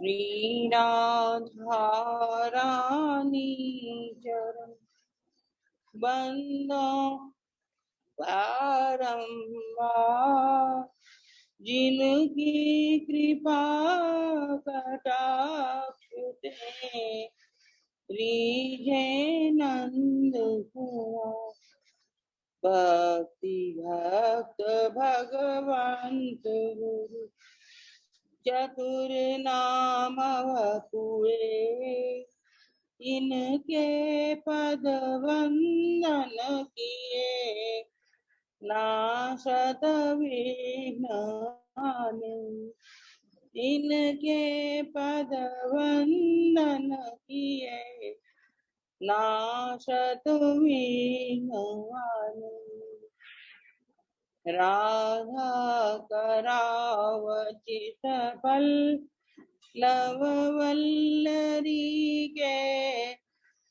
श्री राधा रानी चरण बंदो बारंबार, जिनकी कृपा कटाक्ष ते रीझे नंद कुमार। भक्ति भक्त भगवंत गुरु चतुर नाम वपुए, इनके पद वंदन किए नाशत विघ्न। इनके पद वंदन किए नाशत विघ्न। राधा करावचित फल लववल्लरी के,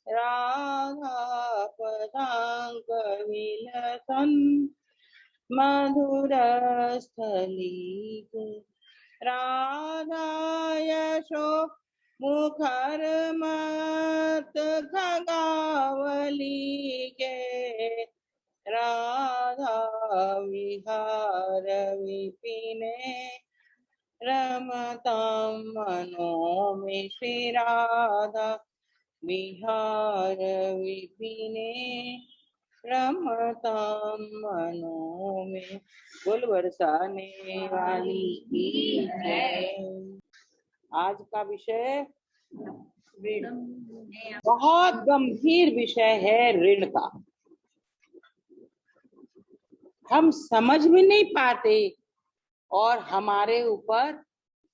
राधा पदांक विलसन मधुर स्थली के। राधा यशो मुखर मत खगावली के, राधा विहार विपिने रमतां मनो में। श्री राधा विहार विपिने रमतां मनो में। फूल बरसाने वाली की जय। आज का विषय ऋण। बहुत गंभीर विषय है ऋण का। हम समझ भी नहीं पाते और हमारे ऊपर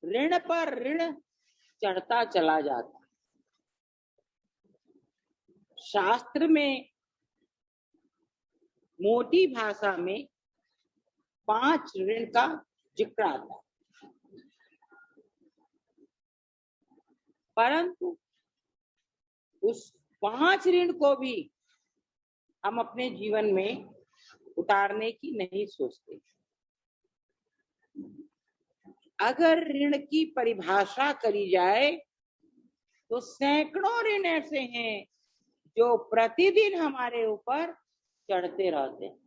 ऋण पर ऋण चढ़ता चला जाता। शास्त्र में मोटी भाषा में 5 ऋण का जिक्र आता है, परंतु उस 5 ऋण को भी हम अपने जीवन में उतारने की नहीं सोचते। अगर ऋण की परिभाषा करी जाए तो सैकड़ों ऋण ऐसे हैं जो प्रतिदिन हमारे ऊपर चढ़ते रहते हैं।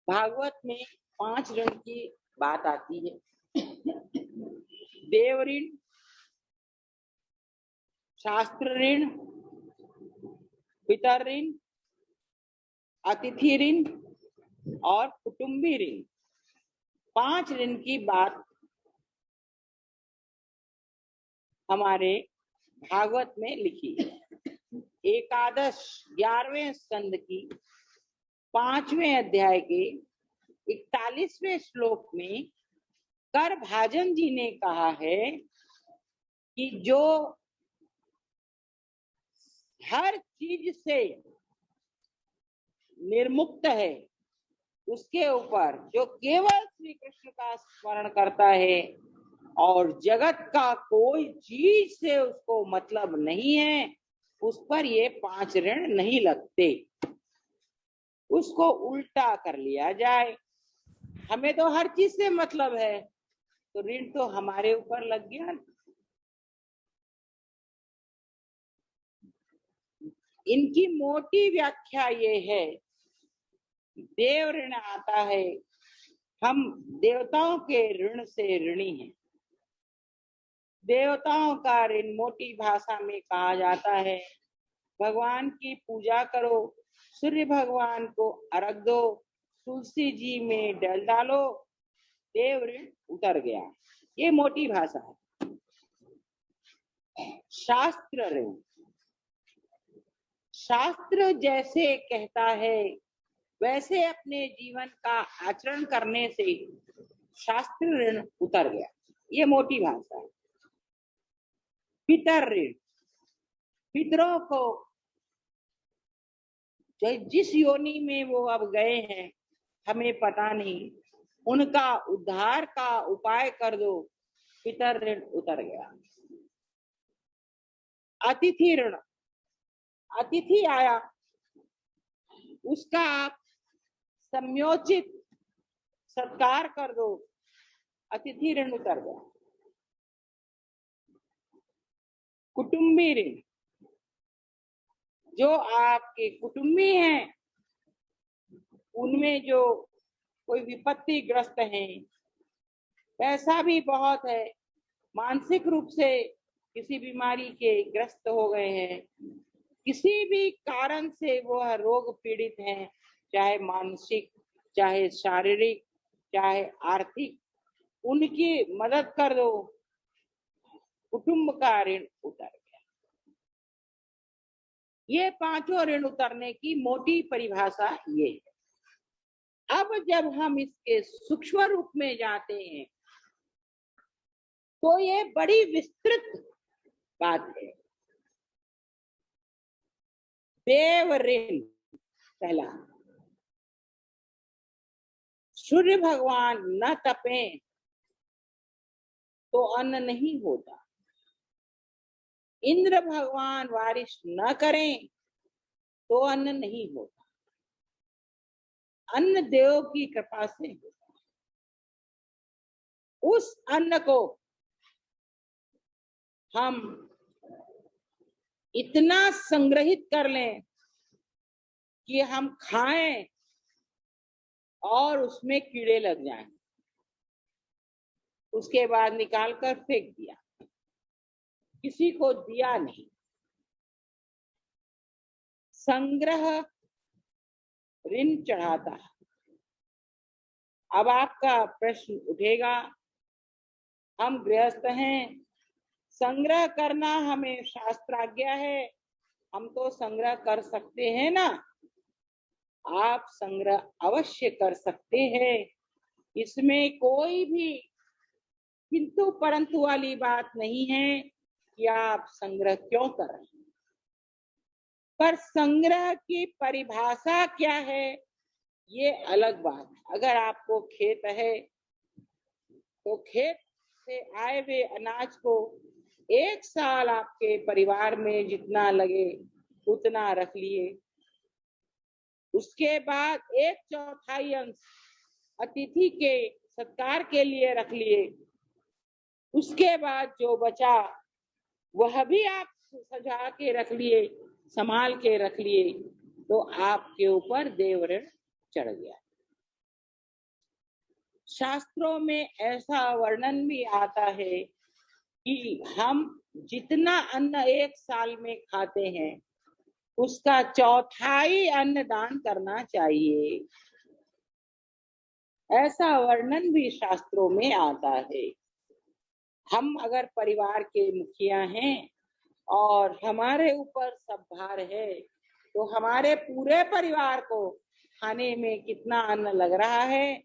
भागवत में 5 ऋण की बात आती है। देव ऋण, शास्त्र ऋण, पितर ऋण, अतिथि ऋण और कुटुंबी ऋण। 5 ऋण की बात हमारे भागवत में लिखी है। एकादश 11वें स्कंद की 5वें अध्याय के 41वें श्लोक में करभाजन जी ने कहा है कि जो हर चीज से निर्मुक्त है उसके ऊपर जो केवल श्री कृष्ण का स्मरण करता है और जगत का कोई चीज से उसको मतलब नहीं है, उस पर ये 5 ऋण नहीं लगते। उसको उल्टा कर लिया जाए, हमें तो हर चीज से मतलब है तो ऋण तो हमारे ऊपर लग गया। इनकी मोटी व्याख्या ये है, देव ऋण आता है, हम देवताओं के ऋण से ऋणी हैं। देवताओं का ऋण मोटी भाषा में कहा जाता है, भगवान की पूजा करो, सूर्य भगवान को अर्घ दो, तुलसी जी में डल डालो, देव ऋण उतर गया। ये मोटी भाषा है। शास्त्र ऋण, शास्त्र जैसे कहता है वैसे अपने जीवन का आचरण करने से शास्त्र ऋण उतर गया। ये मोटी भाषा है। पितर ऋण, पितरों को जिस योनि में वो अब गए हैं हमें पता नहीं, उनका उद्धार का उपाय कर दो, पितर ऋण उतर गया। अतिथि ऋण, अतिथि आया, उसका आप सम्योचित सत्कार कर दो, अतिथि ऋण उतर गया। कुटुंबी ऋण, जो आपके कुटुंबी हैं उनमें जो कोई विपत्ति ग्रस्त है, पैसा भी बहुत है, मानसिक रूप से किसी बीमारी के ग्रस्त हो गए हैं, किसी भी कारण से वो रोग पीड़ित हैं, चाहे मानसिक, चाहे शारीरिक, चाहे आर्थिक, उनकी मदद कर दो। कुटुंब का ऋण उतर गया। ये पांचों ऋण उतरने की मोटी परिभाषा ये है। अब जब हम इसके सूक्ष्म रूप में जाते हैं तो ये बड़ी विस्तृत बात है। देव ऋण पहला, सूर्य भगवान न तपें तो अन्न नहीं होता, इंद्र भगवान बारिश न करें तो अन्न नहीं होता, अन्न देव की कृपा से होता। उस अन्न को हम इतना संग्रहित कर लें कि हम खाएं और उसमें कीड़े लग जाएं, उसके बाद निकाल कर फेंक दिया, किसी को दिया नहीं। संग्रह ऋण चढ़ाता है। अब आपका प्रश्न उठेगा, हम गृहस्थ हैं, संग्रह करना हमें शास्त्राज्ञा है, हम तो संग्रह कर सकते हैं ना? आप संग्रह अवश्य कर सकते हैं, इसमें कोई भी किंतु परंतु वाली बात नहीं है कि आप संग्रह क्यों कर रहे हैं। पर संग्रह की परिभाषा क्या है ये अलग बात। अगर आपको खेत है तो खेत से आए हुए अनाज को एक साल आपके परिवार में जितना लगे उतना रख लिए, उसके बाद 1/4 अंश अतिथि के सत्कार के लिए रख लिए, उसके बाद जो बचा वह भी आप सजा के रख लिए, संभाल के रख लिए, तो आपके ऊपर देव ऋण चढ़ गया। शास्त्रों में ऐसा वर्णन भी आता है कि हम जितना अन्न एक साल में खाते हैं उसका 1/4 अन्न दान करना चाहिए, ऐसा वर्णन भी शास्त्रों में आता है। हम अगर परिवार के मुखिया हैं और हमारे ऊपर सब भार है तो हमारे पूरे परिवार को खाने में कितना अन्न लग रहा है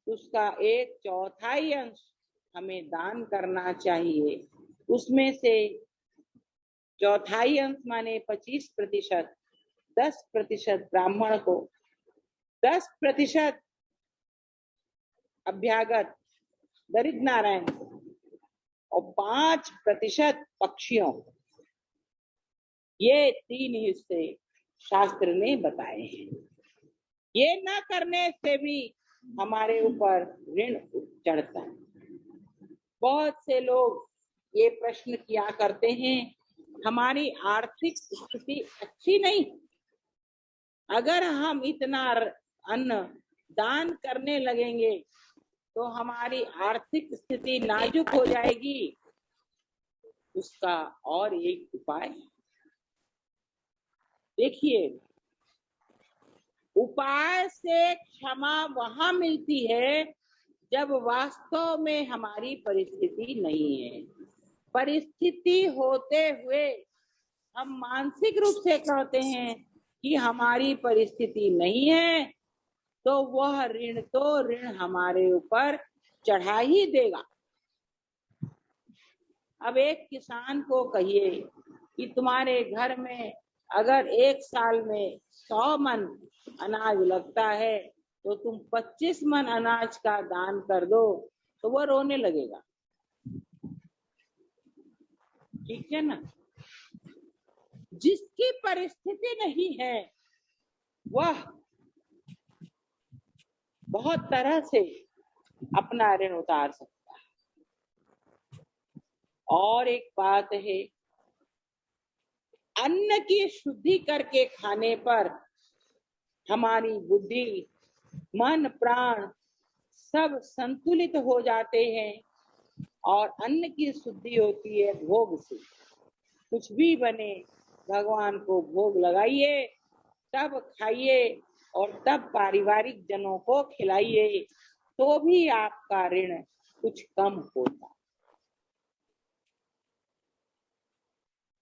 उसका 1/4 अंश हमें दान करना चाहिए। उसमें से 1/4 अंश माने 25%, 10% ब्राह्मण को, 10% अभ्यागत दरिद्र नारायण को और 5% पक्षियों को। ये 3 हिस्से शास्त्र ने बताए हैं। ये न करने से भी हमारे ऊपर ऋण चढ़ता है। बहुत से लोग ये प्रश्न किया करते हैं, हमारी आर्थिक स्थिति अच्छी नहीं, अगर हम इतना अन्न दान करने लगेंगे तो हमारी आर्थिक स्थिति नाजुक हो जाएगी। उसका और एक उपाय देखिए, उपाय से क्षमा वहां मिलती है जब वास्तव में हमारी परिस्थिति नहीं है। परिस्थिति होते हुए हम मानसिक रूप से कहते हैं कि हमारी परिस्थिति नहीं है, तो वह ऋण हमारे ऊपर चढ़ा ही देगा। अब एक किसान को कहिए कि तुम्हारे घर में अगर एक साल में 100 मन अनाज लगता है तो तुम 25 मन अनाज का दान कर दो, तो वह रोने लगेगा। ठीक है ना? जिसकी परिस्थिति नहीं है वह बहुत तरह से अपना ऋण उतार सकता और एक बात है, अन्न की शुद्धि करके खाने पर हमारी बुद्धि, मन, प्राण सब संतुलित हो जाते हैं और अन्न की शुद्धि होती है भोग से। कुछ भी बने भगवान को भोग लगाइए, तब खाइए और तब पारिवारिक जनों को खिलाइए, तो भी आपका ऋण कुछ कम होता।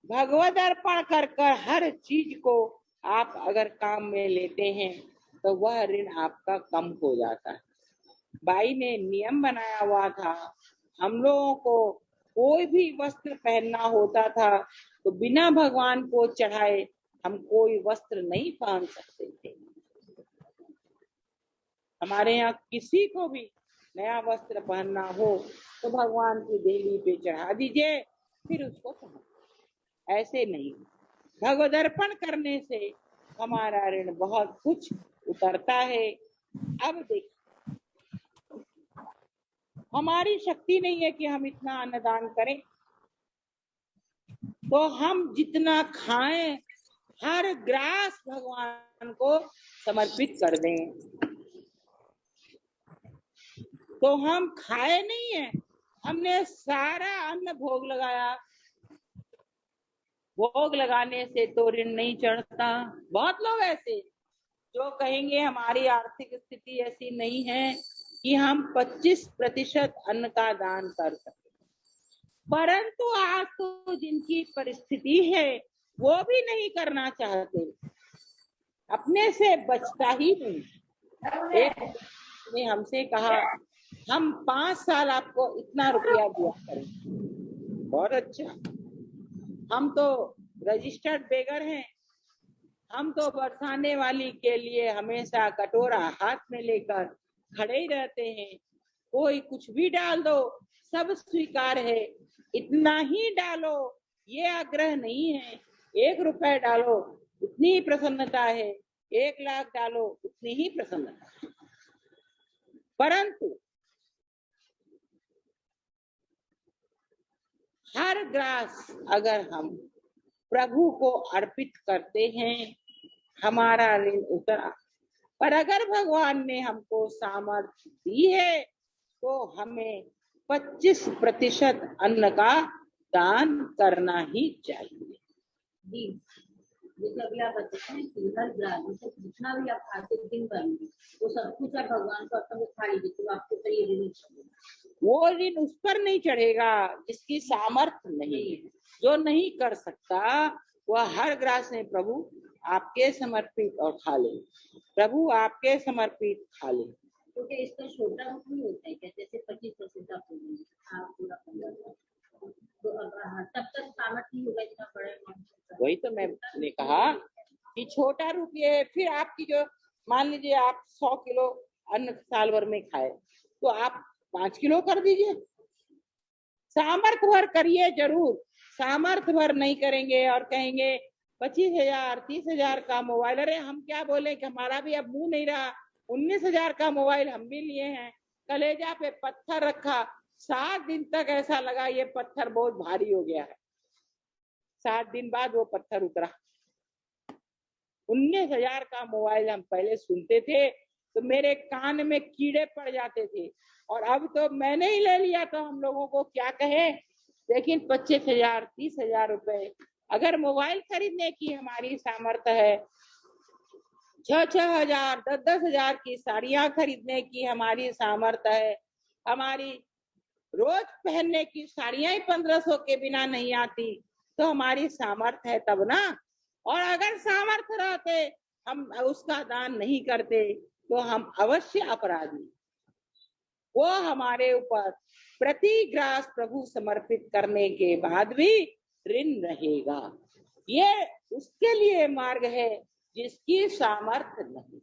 भगवत अर्पण कर कर हर चीज को आप अगर काम में लेते हैं तो वह ऋण आपका कम हो जाता है। बाई ने नियम बनाया हुआ था, हम लोगों को कोई भी वस्त्र पहनना होता था तो बिना भगवान को चढ़ाए हम कोई वस्त्र नहीं पहन सकते थे। हमारे यहाँ किसी को भी नया वस्त्र पहनना हो तो भगवान की देवी पे चढ़ा दीजिए, फिर उसको पहन। ऐसे नहीं, भगवद अर्पण करने से हमारा ऋण बहुत कुछ उतरता है। अब देखिए, हमारी शक्ति नहीं है कि हम इतना अन्नदान करें, तो हम जितना खाएं हर ग्रास भगवान को समर्पित कर दें। तो हम खाए नहीं है, हमने सारा अन्न भोग लगाया। भोग लगाने से तो ऋण नहीं चढ़ता। बहुत लोग ऐसे जो कहेंगे हमारी आर्थिक स्थिति ऐसी नहीं है कि हम 25% अन्न का दान कर सके, परंतु आज तो जिनकी परिस्थिति है वो भी नहीं करना चाहते, अपने से बचता ही नहीं। एक ने हमसे कहा हम 5 साल आपको इतना रुपया दिया करें। बहुत अच्छा, हम तो रजिस्टर्ड बेगर हैं, हम तो बरसाने वाली के लिए हमेशा कटोरा हाथ में लेकर खड़े ही रहते हैं। कोई कुछ भी डाल दो सब स्वीकार है, इतना ही डालो ये आग्रह नहीं है। 1 रुपए डालो उतनी ही प्रसन्नता है, 1 लाख डालो उतनी ही प्रसन्नता है। परंतु हर ग्रास अगर हम प्रभु को अर्पित करते हैं हमारा ऋण उतरा। पर अगर भगवान ने हमको सामर्थ्य दी है तो हमें 25% अन्न का दान करना ही चाहिए। जैसे अभी आप बताते हैं कि हर ग्रास जितना भी आप खाते दिन भर में वो सब कुछ आप भगवान को अपने खा लीजिए, तो आपको तो ये ऋण चढ़ेगा। वो ऋण उस पर नहीं चढ़ेगा जिसकी सामर्थ्य नहीं है। जो नहीं कर सकता वह हर ग्रास में प्रभु आपके समर्पित और खा ले, प्रभु आपके समर्पित खा ले। क्योंकि इसका छोटा रूप नहीं होता है, जैसे 25% आप बोलेंगे आप पूरा 15, तो तब तक सामर्थ्य नहीं होगा इतना बड़ा। वही तो मैंने कहा कि छोटा रूप ये है। फिर आपकी जो मान लीजिए आप 100 किलो अन्न साल भर में खाए तो आप 5 किलो कर दीजिए। सामर्थ्य भर करिए जरूर, सामर्थ्य भर नहीं करेंगे और कहेंगे 25,000 30,000 का मोबाइल। अरे हम क्या बोले कि हमारा भी अब मुंह नहीं रहा, 19,000 का मोबाइल हम भी लिए हैं। कलेजा पे पत्थर रखा, 7 दिन तक ऐसा लगा ये पत्थर बहुत भारी हो गया है। 7 दिन बाद वो पत्थर उतरा। 19,000 का मोबाइल हम पहले सुनते थे तो मेरे कान में कीड़े पड़ जाते थे, और अब तो मैंने ही ले लिया तो हम लोगों को क्या कहे। लेकिन 25,000 30,000 रुपए अगर मोबाइल खरीदने की हमारी सामर्थ्य है, 6,000 10,000 की साड़ियां खरीदने की हमारी सामर्थ्य है, हमारी रोज पहनने की साड़ियां ही 1500 के बिना नहीं आती, तो हमारी सामर्थ्य है तब ना। और अगर सामर्थ्य रहते हम उसका दान नहीं करते तो हम अवश्य अपराधी। वो हमारे ऊपर प्रति ग्रास प्रभु समर्पित करने के बाद भी ऋण रहेगा। ये उसके लिए मार्ग है जिसकी सामर्थ्य नहीं।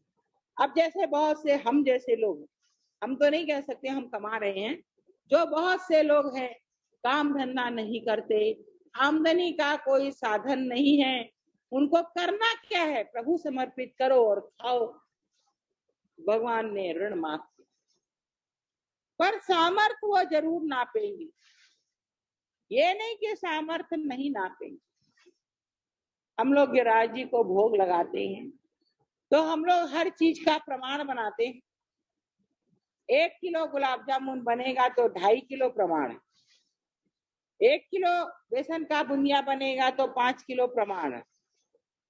अब जैसे बहुत से हम जैसे लोग, हम तो नहीं कह सकते हम कमा रहे हैं, जो बहुत से लोग हैं काम धंधा नहीं करते, आमदनी का कोई साधन नहीं है, उनको करना क्या है, प्रभु समर्पित करो और खाओ। भगवान ने ऋण माफ किया, पर सामर्थ्य वो जरूर नापेंगे। ये नहीं कि सामर्थ्य नहीं नापेंगे। हम लोग गिरिराज जी को भोग लगाते हैं तो हम लोग हर चीज का प्रमाण बनाते हैं। 1 किलो गुलाब जामुन बनेगा तो 2.5 किलो प्रमाण है। 1 किलो बेसन का बुंदिया बनेगा तो 5 किलो प्रमाण है।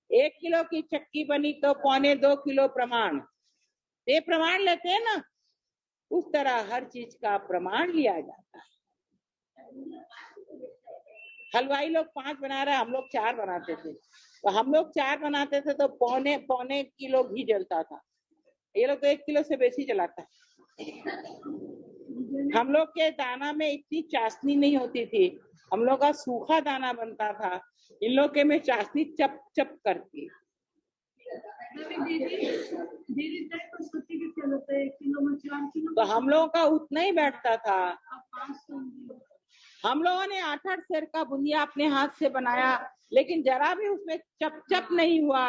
1 किलो की चक्की बनी तो 1.25 किलो प्रमाण। ये प्रमाण लेते हैं ना, उस तरह हर चीज का प्रमाण लिया जाता है। हलवाई लोग 5 बना रहे, हम लोग 4 बनाते थे, तो हम लोग 4 बनाते थे तो पौने किलो घी जलता था। ये लोग तो 1 किलो से बेसी जलाता है। हम लोग के दाना में इतनी चाशनी नहीं होती थी, हम लोग का सूखा दाना बनता था, इन लोग के में चाशनी चप चप करती। तो हम लोगों का उतना ही बैठता था। हम लोगों ने 8-8 सेर का बुंदिया अपने हाथ से बनाया, लेकिन जरा भी उसमें चप चप नहीं हुआ।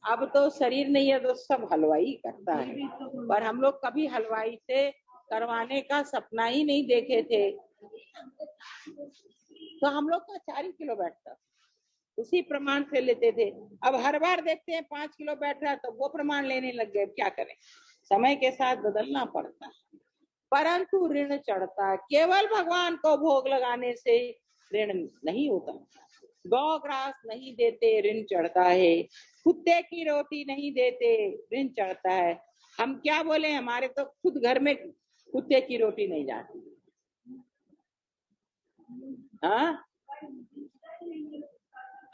अब तो शरीर नहीं है तो सब हलवाई करता है, पर हम लोग कभी हलवाई से करवाने का सपना ही नहीं देखे थे। तो हम लोग का 4 किलो बैठता, उसी प्रमाण से लेते थे। अब हर बार देखते हैं 5 किलो बैठ रहा है तो वो प्रमाण लेने लग गए। क्या करें, समय के साथ बदलना पड़ता है। परंतु ऋण चढ़ता है, केवल भगवान को भोग लगाने से ऋण नहीं होता। गौ ग्रास नहीं देते ऋण चढ़ता है, कुत्ते की रोटी नहीं देते ऋण चढ़ता है। हम क्या बोले, हमारे तो खुद घर में कुत्ते की रोटी नहीं जाती। हाँ,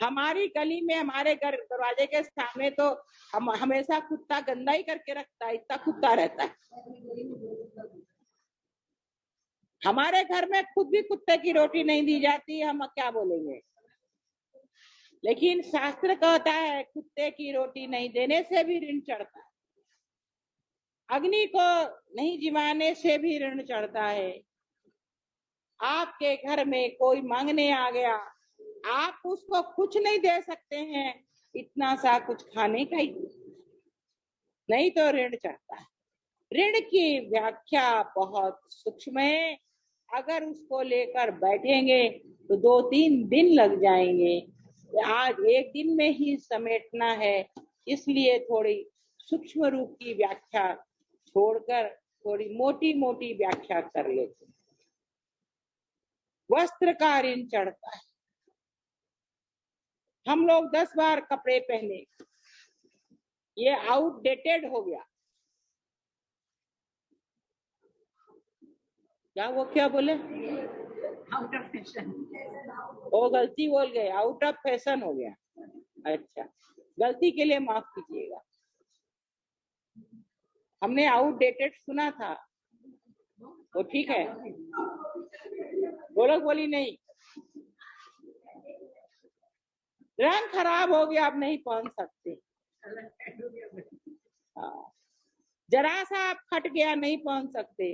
हमारी गली में हमारे घर दरवाजे के सामने तो हम हमेशा कुत्ता गंदा ही करके रखता है, इतना कुत्ता रहता है। हमारे घर में खुद भी कुत्ते की रोटी नहीं दी जाती, हम क्या बोलेंगे। लेकिन शास्त्र कहता है कुत्ते की रोटी नहीं देने से भी ऋण चढ़ता है, अग्नि को नहीं जिमाने से भी ऋण चढ़ता है। आपके घर में कोई मांगने आ गया, आप उसको कुछ नहीं दे सकते हैं, इतना सा कुछ खाने का ही नहीं तो ऋण चढ़ता है। ऋण की व्याख्या बहुत सूक्ष्म है, अगर उसको लेकर बैठेंगे तो 2-3 दिन लग जाएंगे। आज एक दिन में ही समेटना है, इसलिए थोड़ी सूक्ष्म रूप की व्याख्या छोड़कर थोड़ी मोटी मोटी व्याख्या कर लेते। वस्त्र का ऋण चढ़ता है। हम लोग 10 बार कपड़े पहने, ये आउटडेटेड हो गया। क्या वो क्या बोले, आउट ऑफ फैशन। वो गलती बोल गए, आउट ऑफ फैशन हो गया। अच्छा, गलती के लिए माफ कीजिएगा। हमने आउटडेटेड सुना था, वो ठीक है। बोलो बोली नहीं, रंग खराब हो गया, अब नहीं पहन सकते। हाँ, जरा सा आप फट गया, नहीं पहन सकते।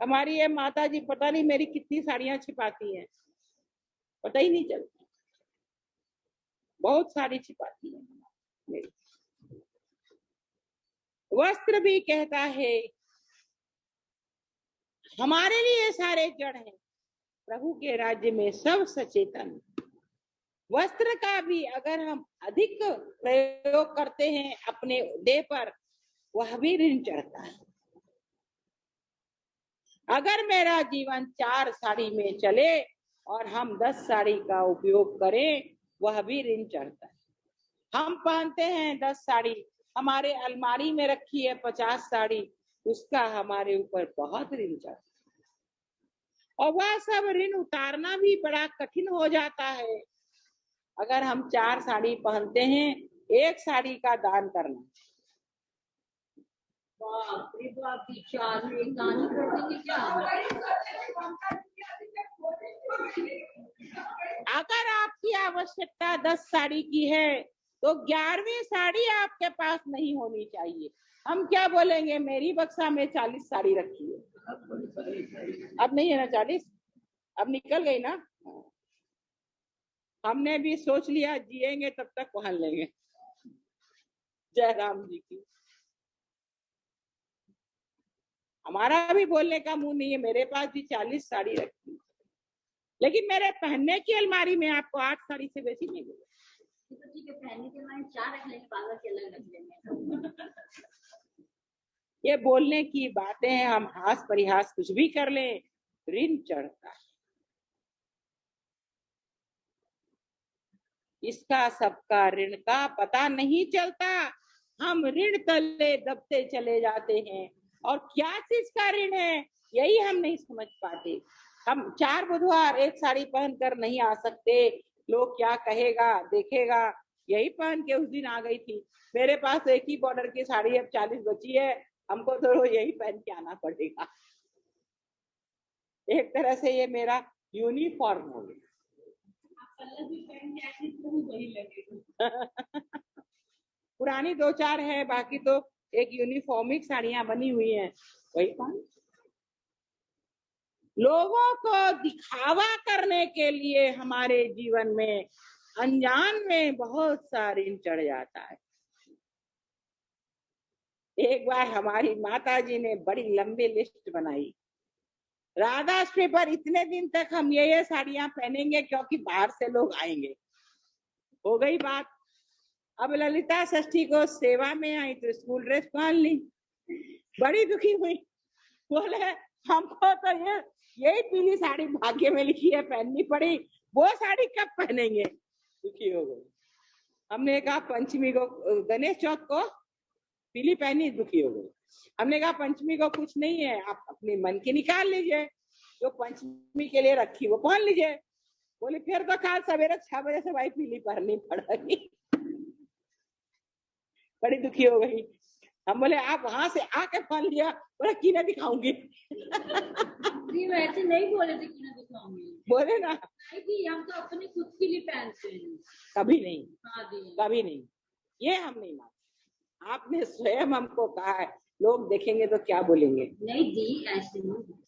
हमारी ये माता जी पता नहीं मेरी कितनी साड़ियां छिपाती हैं, पता ही नहीं चलता, बहुत सारी छिपाती है मेरी। वस्त्र भी कहता है हमारे लिए सारे जड़ हैं, प्रभु के राज्य में सब सचेतन। वस्त्र का भी अगर हम अधिक प्रयोग करते हैं अपने देह पर, वह भी ऋण चढ़ता है। अगर मेरा जीवन 4 साड़ी में चले और हम 10 साड़ी का उपयोग करें, वह भी ऋण चढ़ता है। हम पहनते हैं 10 साड़ी, हमारे अलमारी में रखी है 50 साड़ी, उसका हमारे ऊपर बहुत ऋण चढ़ता है। और वह सब ऋण उतारना भी बड़ा कठिन हो जाता है। अगर हम 4 साड़ी पहनते हैं, 1 साड़ी का दान करना। अगर आपकी आवश्यकता 10 साड़ी की है तो 11वीं साड़ी आपके पास नहीं होनी चाहिए। हम क्या बोलेंगे, मेरी बक्सा में 40 साड़ी रखी है, अब नहीं है ना 40, अब निकल गई ना। हमने भी सोच लिया जिएंगे तब तक पहन लेंगे। जय राम जी की। हमारा भी बोलने का मुंह नहीं है, मेरे पास भी 40 साड़ी रखी। लेकिन मेरे पहनने की अलमारी में आपको 8 साड़ी से बेसी नहीं मिलेगी। तो ठीक है, पहनने के बाद 4 रख लेंगे, बाबा के अलग रख लेंगे। ये बोलने की बातें हैं, हम हास परिहास कुछ भी कर लें, ऋण चढ़ता है। इसका सबका ऋण का पता नहीं चलता, हम ऋण तले दबते चले जाते हैं। और क्या चीज का ऋण है यही हम नहीं समझ पाते। हम 4 बुधवार एक साड़ी पहनकर नहीं आ सकते, लोग क्या कहेगा देखेगा, यही पहन के उस दिन आ गई थी। मेरे पास एक ही बॉर्डर की साड़ी अब 40 बची है, हमको तो यही पहन के आना पड़ेगा। एक तरह से ये मेरा यूनिफॉर्म हो गया। पुरानी 2-4 है, बाकी तो एक यूनिफॉर्मिक साड़ियां बनी हुई हैं, वही पहन। लोगों को दिखावा करने के लिए हमारे जीवन में अनजान में बहुत सा ऋण चढ़ जाता है। एक बार हमारी माता जी ने बड़ी लंबी लिस्ट बनाई, राधाष्टमी पर इतने दिन तक हम ये साड़ियां पहनेंगे क्योंकि बाहर से लोग आएंगे। हो गई बात। अब ललिता षष्ठी को सेवा में आई तो स्कूल ड्रेस पहन ली, बड़ी दुखी हुई, बोले हमको तो यही पीली साड़ी भाग्य में लिखी है, पहननी पड़ी, वो साड़ी कब पहनेंगे। दुखी हो गई। हमने कहा पंचमी को, गणेश चौथ को पीली पहनी, दुखी हो गई। हमने कहा पंचमी को कुछ नहीं है, आप अपने मन की निकाल लीजिए, जो पंचमी के लिए रखी वो पहन लीजिए। बोले फिर तो कल सवेरे 6 बजे से भाई पीली पहननी पड़ेगी। बड़ी दुखी हो गई। हम बोले आप वहां से आके पहन लिया, बोले की ना दिखाऊंगी। वैसे नहीं बोले थे कि ना दिखाऊंगी, बोले ना कि हम तो अपने खुद के लिए पहनते हैं। कभी नहीं, हाँ कभी नहीं, ये हम नहीं मानते। आपने स्वयं हमको कहा है, लोग देखेंगे तो क्या बोलेंगे। नहीं दी, ऐसे नहीं।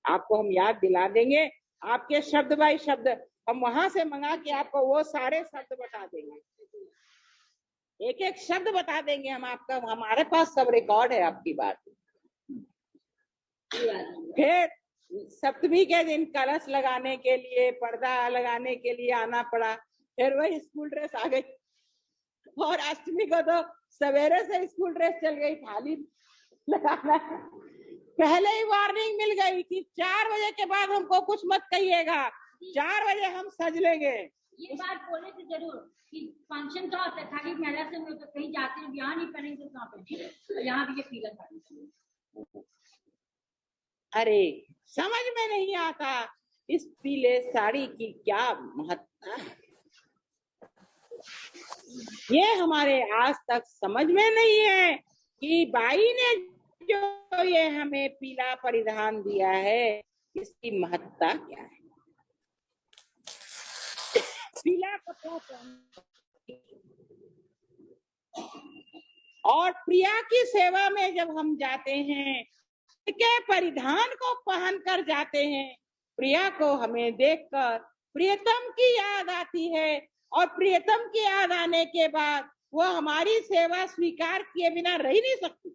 आपको हम याद दिला देंगे, आपके शब्द बाई शब्द हम वहां से मंगा के आपको वो सारे शब्द बता देंगे, एक एक शब्द बता देंगे हम आपका, हमारे पास सब रिकॉर्ड है आपकी बात। फिर सप्तमी के दिन कलश लगाने के लिए, पर्दा लगाने के लिए आना पड़ा, फिर वही स्कूल ड्रेस आ गई। और अष्टमी को तो सवेरे से स्कूल ड्रेस चल गई, थाली लगाना। पहले ही वार्निंग मिल गई कि 4 बजे के बाद हमको कुछ मत कहिएगा, 4 बजे हम सज लेंगे। ये बात बोले थे जरूर कि फंक्शन का होता है, खाली मेला से हम लोग कहीं जाते हैं, यहाँ नहीं पहनेंगे तो कहाँ पहनेंगे, यहाँ भी ये पीला साड़ी। अरे समझ में नहीं आता इस पीले साड़ी की क्या महत्ता है, ये हमारे आज तक समझ में नहीं है कि बाई ने जो ये हमें पीला परिधान दिया है, इसकी महत्ता क्या है। पीला कपड़ा और प्रिया की सेवा में जब हम जाते हैं, के परिधान को पहन कर जाते हैं, प्रिया को हमें देखकर प्रियतम की याद आती है, और प्रियतम की याद आने के बाद वो हमारी सेवा स्वीकार किए बिना रह नहीं सकती,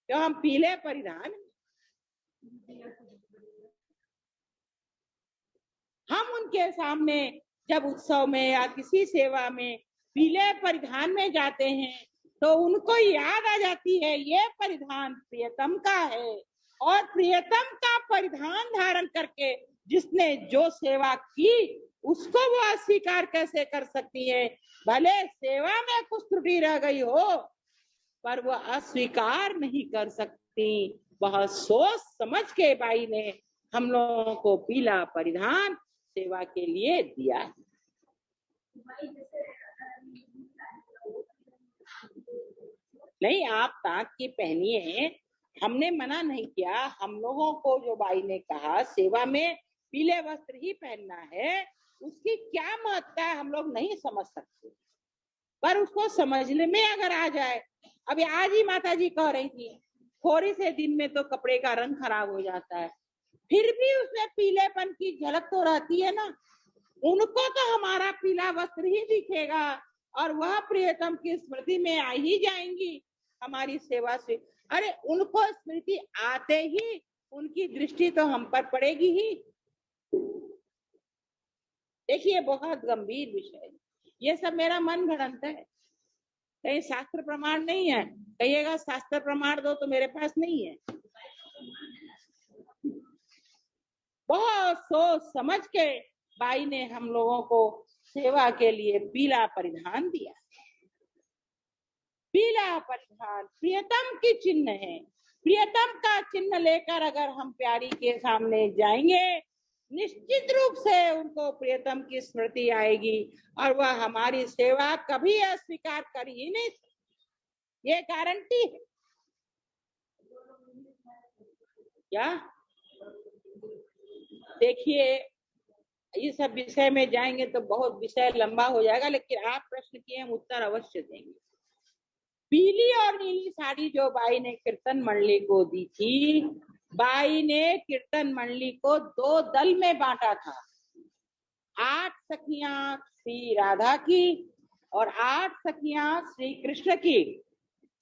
तो हम पीले परिधान। हम उनके सामने जब उत्सव में या किसी सेवा में पीले परिधान में जाते हैं तो उनको याद आ जाती है ये परिधान प्रियतम का है, और प्रियतम का परिधान धारण करके जिसने जो सेवा की उसको वो अस्वीकार कैसे कर सकती है। भले सेवा में कुछ त्रुटि रह गई हो पर वो अस्वीकार नहीं कर सकती। बहुत सोच समझ के बाई ने हम लोगों को पीला परिधान सेवा के लिए दिया। नहीं, आप तांत की पहनिए, हमने मना नहीं किया। हम लोगों को जो बाई ने कहा सेवा में पीले वस्त्र ही पहनना है, उसकी क्या महत्ता है हम लोग नहीं समझ सकते, पर उसको समझने में अगर आ जाए। अभी आज ही माता जी कह रही थी थोड़ी से दिन में तो कपड़े का रंग खराब हो जाता है, फिर भी उसमें पीलेपन की झलक तो रहती है ना। उनको तो हमारा पीला वस्त्र ही दिखेगा और वह प्रियतम की स्मृति में आ ही जाएंगी हमारी सेवा से। अरे उनको स्मृति आते ही उनकी दृष्टि तो हम पर पड़ेगी ही। देखिए बहुत गंभीर विषय है। ये सब मेरा मन गढ़ंत है, कहीं शास्त्र प्रमाण नहीं है। कहिएगा शास्त्र प्रमाण दो, तो मेरे पास नहीं है। बहुत सोच समझ के बाई ने हम लोगों को सेवा के लिए पीला परिधान दिया। पीला परिधान प्रियतम की चिन्ह है। प्रियतम का चिन्ह लेकर अगर हम प्यारी के सामने जाएंगे, निश्चित रूप से उनको प्रियतम की स्मृति आएगी और वह हमारी सेवा कभी अस्वीकार कर ही नहीं सकती। ये गारंटी है। क्या देखिए, इस सब विषय में जाएंगे तो बहुत विषय लंबा हो जाएगा, लेकिन आप प्रश्न किए, हम उत्तर अवश्य देंगे। पीली और नीली साड़ी जो बाई ने कीर्तन मंडली को दी थी, बाई ने कीर्तन मंडली को 2 दल में बांटा था। 8 सखियां श्री राधा की और 8 सखियां श्री कृष्ण की।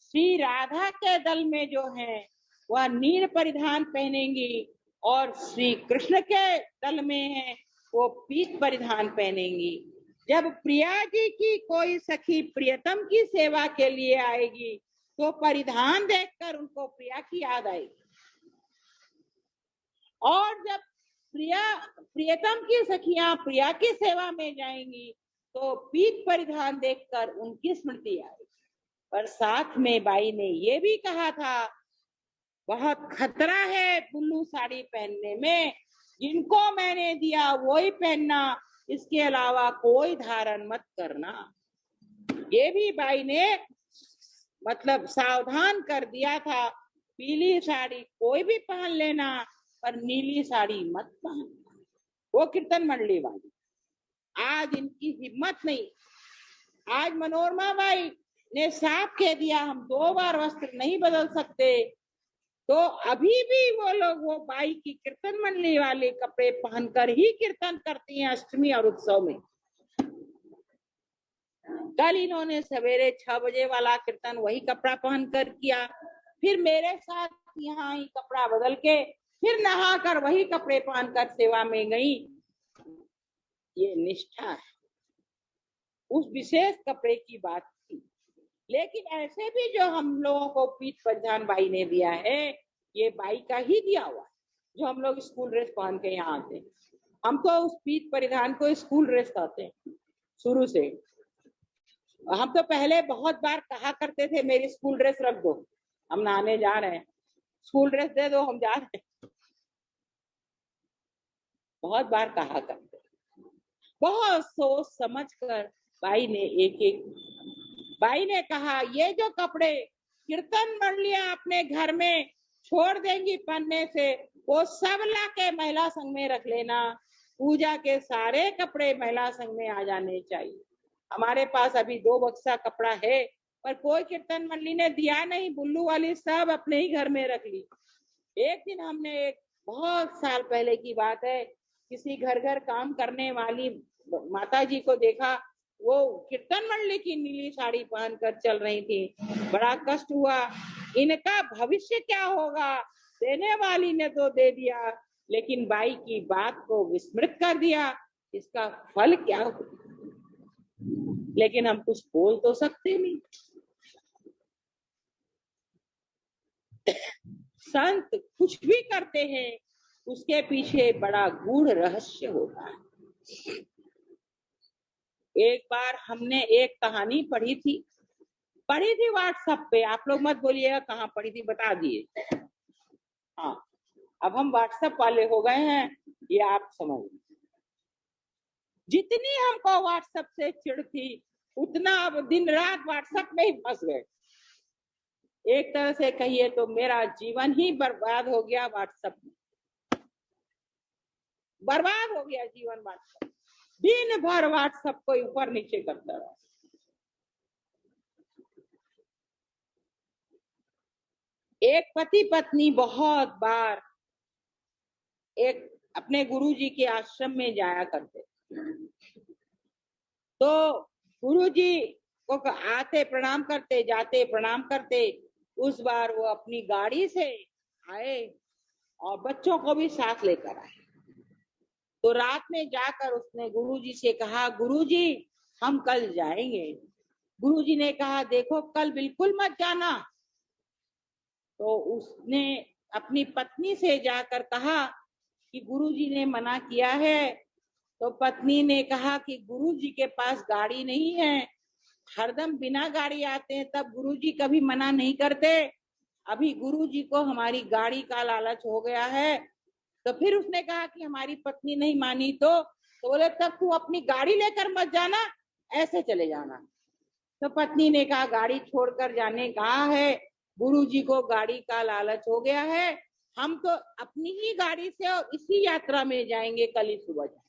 श्री राधा के दल में जो है वह नील परिधान पहनेंगी और श्री कृष्ण के दल में है वो पीत परिधान पहनेंगी। जब प्रिया जी की कोई सखी प्रियतम की सेवा के लिए आएगी तो परिधान देखकर उनको प्रिया की याद आएगी, और जब प्रियतम की सखियां प्रिया की सेवा में जाएंगी तो पीत परिधान देखकर उनकी स्मृति आएगी। पर साथ में बाई ने ये भी कहा था, बहुत खतरा है बुल्लू साड़ी पहनने में, जिनको मैंने दिया वही पहनना, इसके अलावा कोई धारण मत करना। ये भी बाई ने मतलब सावधान कर दिया था, पीली साड़ी कोई भी पहन लेना पर नीली साड़ी मत पहनना। वो कीर्तन मंडली वाली आज इनकी हिम्मत नहीं। आज मनोरमा बाई ने साफ कह दिया, हम 2 बार वस्त्र नहीं बदल सकते। तो अभी भी वो लोग वो बाई की कीर्तन मंडली वाले कपड़े पहनकर ही कीर्तन करती हैं अष्टमी और उत्सव में। कल इन्होंने सवेरे 6 बजे वाला कीर्तन वही कपड़ा पहनकर किया, फिर मेरे साथ यहाँ ही कपड़ा बदल के फिर नहाकर वही कपड़े पहनकर सेवा में गई। ये निष्ठा है। उस विशेष कपड़े की बात थी। लेकिन ऐसे भी जो हम लोगों को पीठ परिधान बाई ने दिया है, ये बाई का ही दिया हुआ है। जो हम लोग स्कूल ड्रेस पहन के यहाँ आते हैं, हम तो उस पीठ परिधान को स्कूल ड्रेस कहते हैं शुरू से। हम तो पहले बहुत बार कहा करते थे, मेरी स्कूल ड्रेस रख दो, हम नहाने जा रहे हैं, स्कूल ड्रेस दे दो, हम जा रहे हैं। बहुत बार कहा करते। बहुत सोच समझ कर बाई ने बाई ने कहा, ये जो कपड़े कीर्तन मंडलियां अपने घर में छोड़ देंगी पहनने से, वो सब ला के महिला संघ में रख लेना। पूजा के सारे कपड़े महिला संघ में आ जाने चाहिए। हमारे पास अभी 2 बक्सा कपड़ा है, पर कोई कीर्तन मंडली ने दिया नहीं, बुल्लू वाली सब अपने ही घर में रख ली। एक दिन हमने, एक बहुत साल पहले की बात है, किसी घर घर काम करने वाली माता जी को देखा, वो कीर्तन मंडली की नीली साड़ी पहनकर चल रही थी। बड़ा कष्ट हुआ, इनका भविष्य क्या होगा। देने वाली ने तो दे दिया, लेकिन बाई की बात को विस्मृत कर दिया, इसका फल क्या हो। लेकिन हम कुछ बोल तो सकते नहीं। संत कुछ भी करते हैं, उसके पीछे बड़ा गूढ़ रहस्य होता है। एक बार हमने एक कहानी पढ़ी थी व्हाट्सएप पे। आप लोग मत बोलिएगा कहाँ पढ़ी थी, बता दिए। हाँ, अब हम व्हाट्सएप वाले हो गए हैं, ये आप समझ। जितनी हमको व्हाट्सएप से चिढ़ थी, उतना अब दिन रात व्हाट्सएप में ही फंस गए। एक तरह से कहिए तो मेरा जीवन ही बर्बाद हो गया व्हाट्सएप में। बर्बाद हो गया जीवन व्हाट्सएप। दिन भर व्हाट्सएप को ऊपर नीचे करता रहा। एक पति पत्नी बहुत बार एक अपने गुरुजी के आश्रम में जाया करते, तो गुरुजी को आते प्रणाम करते, जाते प्रणाम करते। उस बार वो अपनी गाड़ी से आए और बच्चों को भी साथ लेकर आए। तो रात में जाकर उसने गुरुजी से कहा, गुरुजी हम कल जाएंगे। गुरुजी ने कहा, देखो कल बिल्कुल मत जाना। तो उसने अपनी पत्नी से जाकर कहा कि गुरुजी ने मना किया है। तो पत्नी ने कहा कि गुरुजी के पास गाड़ी नहीं है, हरदम बिना गाड़ी आते हैं, तब गुरुजी कभी मना नहीं करते। अभी गुरुजी को हमारी गाड़ी का लालच हो गया है। तो फिर उसने कहा कि हमारी पत्नी नहीं मानी तो बोले तब तू अपनी गाड़ी लेकर मत जाना, ऐसे चले जाना। तो पत्नी ने कहा, गाड़ी छोड़कर जाने कहा है, गुरुजी को गाड़ी का लालच हो गया है, हम तो अपनी ही गाड़ी से और इसी यात्रा में जाएंगे, कल ही सुबह जाएंगे।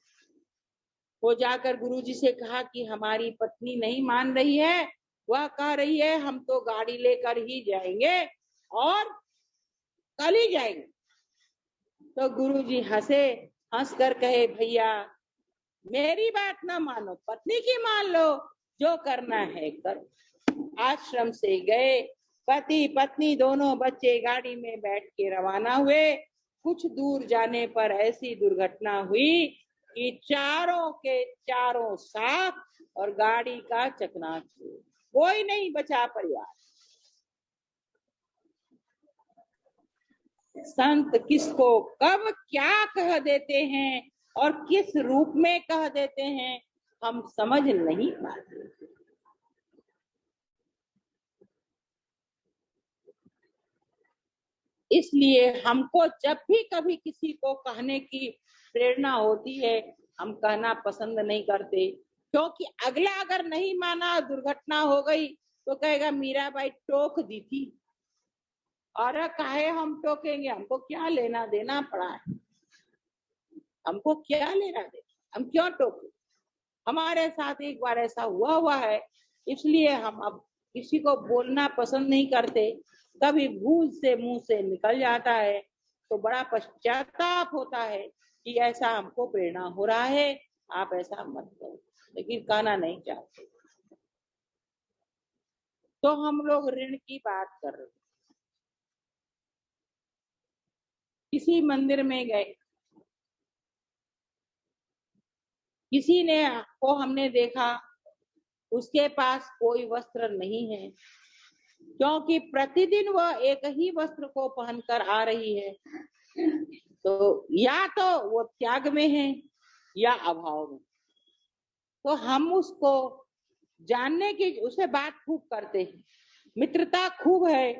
वो जाकर गुरुजी से कहा कि हमारी पत्नी नहीं मान रही है, वह कह रही है हम तो गाड़ी लेकर ही जाएंगे और कल ही जाएंगे। तो गुरुजी हंसे, हंस कर कहे, भैया मेरी बात ना मानो, पत्नी की मान लो, जो करना है करो। आश्रम से गए, पति पत्नी दोनों बच्चे गाड़ी में बैठ के रवाना हुए। कुछ दूर जाने पर ऐसी दुर्घटना हुई कि चारों के चारों साथ और गाड़ी का चकनाचूर, कोई नहीं बचा परिवार। संत किसको कब क्या कह देते हैं और किस रूप में कह देते हैं, हम समझ नहीं पाते। इसलिए हमको जब भी कभी किसी को कहने की प्रेरणा होती है, हम कहना पसंद नहीं करते, क्योंकि अगला अगर नहीं माना, दुर्घटना हो गई तो कहेगा मीराबाई टोक दी थी। और काहे हम टोकेंगे, हमको क्या लेना देना पड़ा है, हमको क्या लेना देना, हम क्यों टोके। हमारे साथ एक बार ऐसा हुआ है, इसलिए हम अब किसी को बोलना पसंद नहीं करते। कभी भूल से मुंह से निकल जाता है तो बड़ा पश्चाताप होता है कि ऐसा हमको प्रेरणा हो रहा है, आप ऐसा मत करो, लेकिन कहना नहीं चाहते। तो हम लोग ऋण की बात कर रहे हैं। किसी मंदिर में गए, किसी ने को हमने देखा, उसके पास कोई वस्त्र नहीं है, क्योंकि प्रतिदिन वह एक ही वस्त्र को पहनकर आ रही है। तो या तो वो त्याग में है या अभाव में। तो हम उसको जानने की, उसे बात खूब करते हैं, मित्रता खूब है,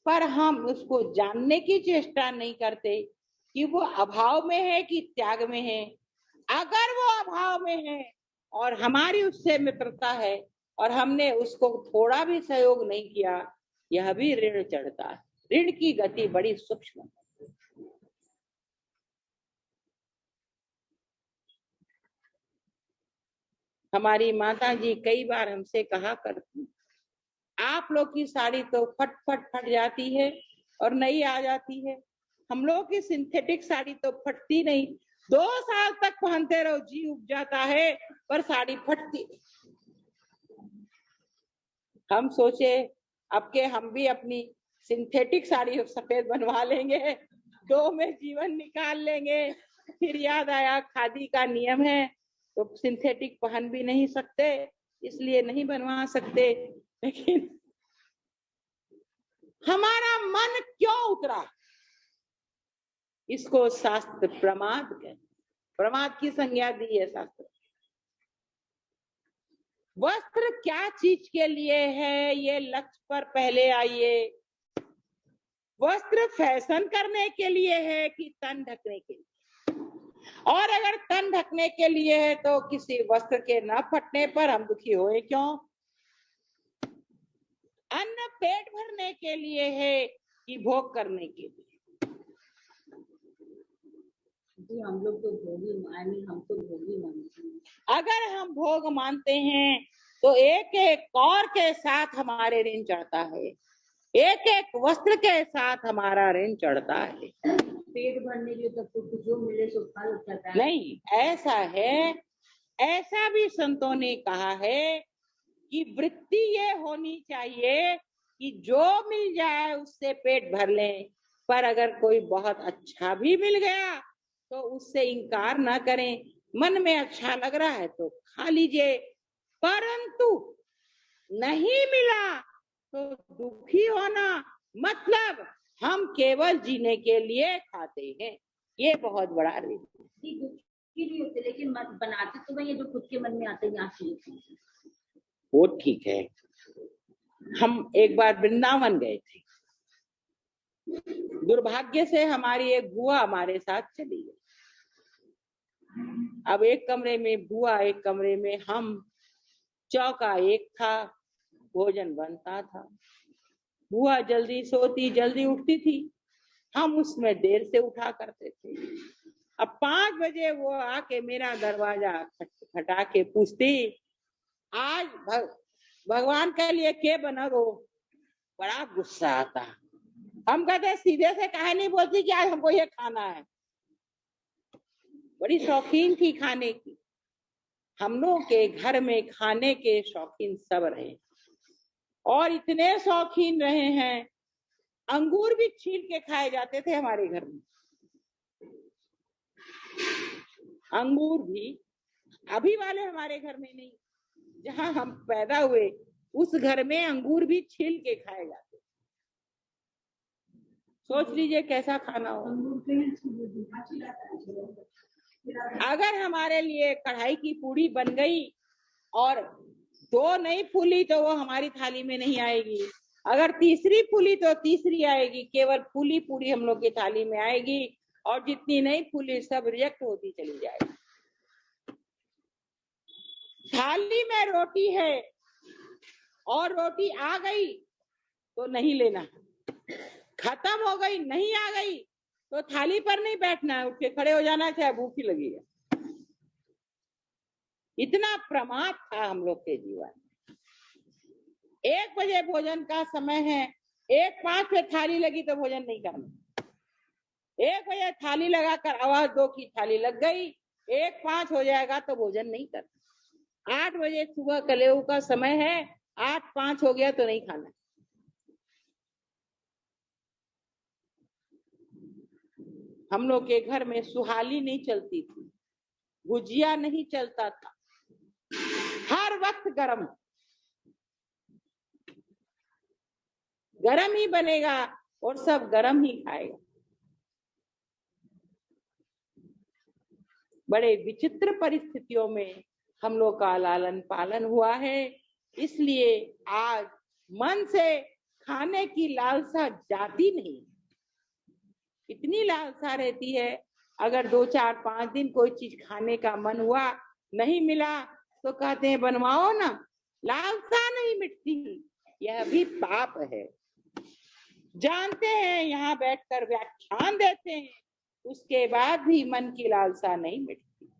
पर हम उसको जानने की चेष्टा नहीं करते कि वो अभाव में है कि त्याग में है। अगर वो अभाव में है और हमारी उससे मित्रता है और हमने उसको थोड़ा भी सहयोग नहीं किया, यह भी ऋण चढ़ता है। ऋण की गति बड़ी सूक्ष्म है। हमारी माता जी कई बार हमसे कहा करती, आप लोग की साड़ी तो फट फट फट जाती है और नई आ जाती है, हम लोग की सिंथेटिक साड़ी तो फटती नहीं, 2 साल तक पहनते रहो, जी उब जाता है, पर साड़ी फटती। हम सोचे अब के हम भी अपनी सिंथेटिक साड़ी सफेद बनवा लेंगे, 2 में जीवन निकाल लेंगे। फिर याद आया खादी का नियम है, तो सिंथेटिक पहन भी नहीं सकते, इसलिए नहीं बनवा सकते। लेकिन हमारा मन क्यों उतरा, इसको शास्त्र प्रमाद कहते, प्रमाद की संज्ञा दी है शास्त्र। वस्त्र क्या चीज के लिए है, ये लक्ष्य पर पहले आइए। वस्त्र फैशन करने के लिए है कि तन ढकने के लिए? और अगर तन ढकने के लिए है तो किसी वस्त्र के न फटने पर हम दुखी होए क्यों? अन्न पेट भरने के लिए है कि भोग करने के लिए? जी हम लोग तो भोगी, हम तो भोगी मानते हैं। अगर हम भोग मानते हैं तो एक एक कौर के साथ हमारे ऋण चढ़ता है, एक एक वस्त्र के साथ हमारा ऋण चढ़ता है। पेट भरने के लिए तो कुछ जो मिले सो खा सकता है। नहीं, ऐसा है, ऐसा भी संतों ने कहा है कि वृत्ति ये होनी चाहिए कि जो मिल जाए उससे पेट भर लें, पर अगर कोई बहुत अच्छा भी मिल गया तो उससे इनकार ना करें। मन में अच्छा लग रहा है तो खा लीजिए, परंतु नहीं मिला तो दुखी होना मतलब हम केवल जीने के लिए खाते हैं, ये बहुत बड़ा रीजन। दुखी नहीं होते, लेकिन बनाते तो वही है जो खुद के मन में आते हैं, यहाँ से वो ठीक है। हम एक बार वृंदावन गए थे, दुर्भाग्य से हमारी एक बुआ हमारे साथ चली गई। अब एक कमरे में बुआ, एक कमरे में हम, चौका एक था, भोजन बनता था। बुआ जल्दी सोती, जल्दी उठती थी, हम उसमें देर से उठा करते थे। अब 5 बजे वो आके मेरा दरवाजा खटखटा के पूछती, आज भगवान के लिए क्या बना दो। बड़ा गुस्सा आता। हम कहते सीधे से काहे नहीं बोलती कि आज हमको ये खाना है। बड़ी शौकीन थी खाने की। हम लोग के घर में खाने के शौकीन सब रहे, और इतने शौकीन रहे हैं, अंगूर भी छील के खाए जाते थे हमारे घर में। अंगूर भी अभी वाले हमारे घर में नहीं, जहाँ हम पैदा हुए उस घर में अंगूर भी छील के खाए जाते। सोच लीजिए कैसा खाना हो। अगर हमारे लिए कढ़ाई की पूड़ी बन गई और 2 नहीं फूली तो वो हमारी थाली में नहीं आएगी, अगर तीसरी फूली तो तीसरी आएगी, केवल फूली पूड़ी हम लोग की थाली में आएगी, और जितनी नहीं फूली सब रिजेक्ट होती चली जाएगी। थाली में रोटी है और रोटी आ गई तो नहीं लेना, खत्म हो गई नहीं आ गई तो थाली पर नहीं बैठना है, उठ के खड़े हो जाना, चाहे भूख ही लगी है। इतना प्रमाद था हम लोग के जीवन में। 1 बजे भोजन का समय है, 1:05 पे थाली लगी तो भोजन नहीं करना। 1 बजे थाली लगाकर आवाज दो कि थाली लग गई, 1:05 हो जाएगा तो भोजन नहीं करना। 8 बजे सुबह कलेऊ का समय है, 8:05 हो गया तो नहीं खाना। हम लोग के घर में सुहाली नहीं चलती थी, भुजिया नहीं चलता था, हर वक्त गरम गरम ही बनेगा और सब गरम ही खाएगा। बड़े विचित्र परिस्थितियों में हम लोग का लालन पालन हुआ है, इसलिए आज मन से खाने की लालसा जाती नहीं। इतनी लालसा रहती है, अगर 2, 4, 5 दिन कोई चीज खाने का मन हुआ, नहीं मिला तो कहते हैं बनवाओ ना, लालसा नहीं मिटती। यह भी पाप है। जानते हैं, यहाँ बैठकर व्याख्यान देते हैं, उसके बाद भी मन की लालसा नहीं मिटती।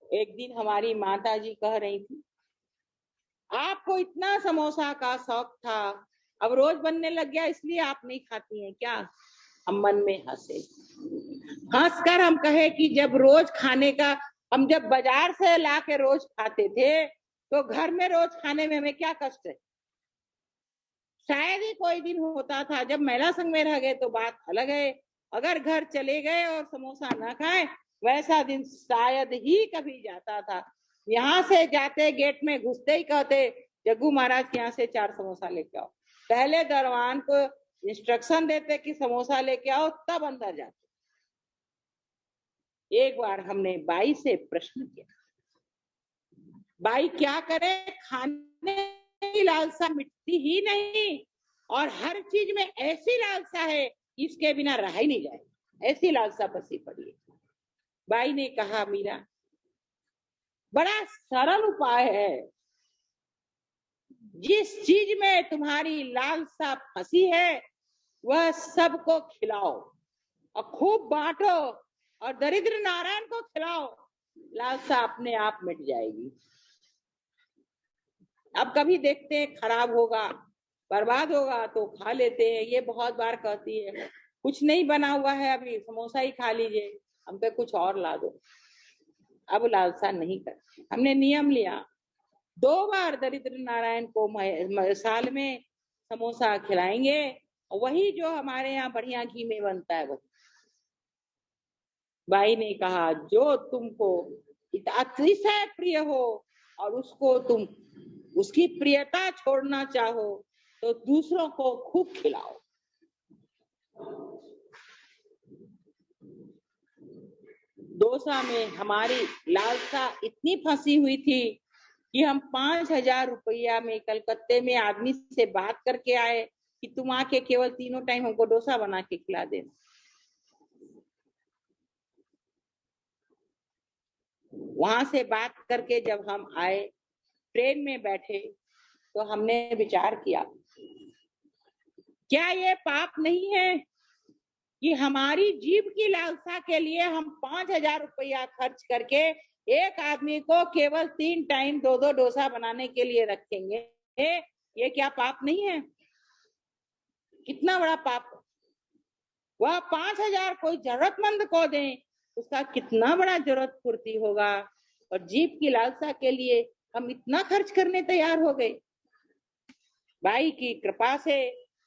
एक दिन हमारी माता जी कह रही थी, आपको इतना समोसा का शौक था, अब रोज बनने लग गया इसलिए आप नहीं खाती हैं क्या। हम मन में हंसे, हंसकर हम कहे कि जब रोज खाने का, हम जब बाजार से ला के रोज खाते थे तो घर में रोज खाने में हमें क्या कष्ट है। शायद ही कोई दिन होता था जब महिला संघ में रह गए तो बात अलग है, अगर घर चले गए और समोसा ना खाए वैसा दिन शायद ही कभी जाता था। यहाँ से जाते गेट में घुसते ही कहते जग्गू महाराज के यहाँ से 4 समोसा लेके आओ। पहले दरवान को इंस्ट्रक्शन देते कि समोसा लेके आओ, तब अंदर जाते। एक बार हमने बाई से प्रश्न किया, बाई क्या करे, खाने की लालसा मिटती ही नहीं, और हर चीज में ऐसी लालसा है इसके बिना रहा ही नहीं जाए, ऐसी लालसा बसी पड़ी है। बाई ने कहा, मीरा बड़ा सरल उपाय है, जिस चीज में तुम्हारी लालसा फंसी है वह सबको खिलाओ और खूब बांटो और दरिद्र नारायण को खिलाओ, लालसा अपने आप मिट जाएगी। अब कभी देखते हैं खराब होगा, बर्बाद होगा तो खा लेते हैं। ये बहुत बार कहती है, कुछ नहीं बना हुआ है अभी, समोसा ही खा लीजिए, हम पे कुछ और ला दो। अब लालसा नहीं करते। हमने नियम लिया, 2 बार दरिद्र नारायण को साल में समोसा खिलाएंगे, वही जो हमारे यहाँ बढ़िया घी में बनता है वही। भाई ने कहा जो तुमको अतिशय प्रिय हो और उसको तुम उसकी प्रियता छोड़ना चाहो तो दूसरों को खूब खिलाओ। डोसा में हमारी लालसा इतनी फंसी हुई थी कि हम 5,000 रुपया में कलकत्ते में आदमी से बात करके आए कि तुम आके केवल 3 टाइम हमको डोसा बना के खिला देना। वहां से बात करके जब हम आए, ट्रेन में बैठे, तो हमने विचार किया, क्या ये पाप नहीं है कि हमारी जीभ की लालसा के लिए हम 5,000 रुपया खर्च करके एक आदमी को केवल 3 टाइम 2-2 डोसा बनाने के लिए रखेंगे? ये क्या पाप नहीं है? कितना बड़ा पाप। वह 5,000 कोई जरूरतमंद को दें, उसका कितना बड़ा जरूरत पूर्ति होगा। और जीभ की लालसा के लिए हम इतना खर्च करने तैयार हो गए। भाई की कृपा से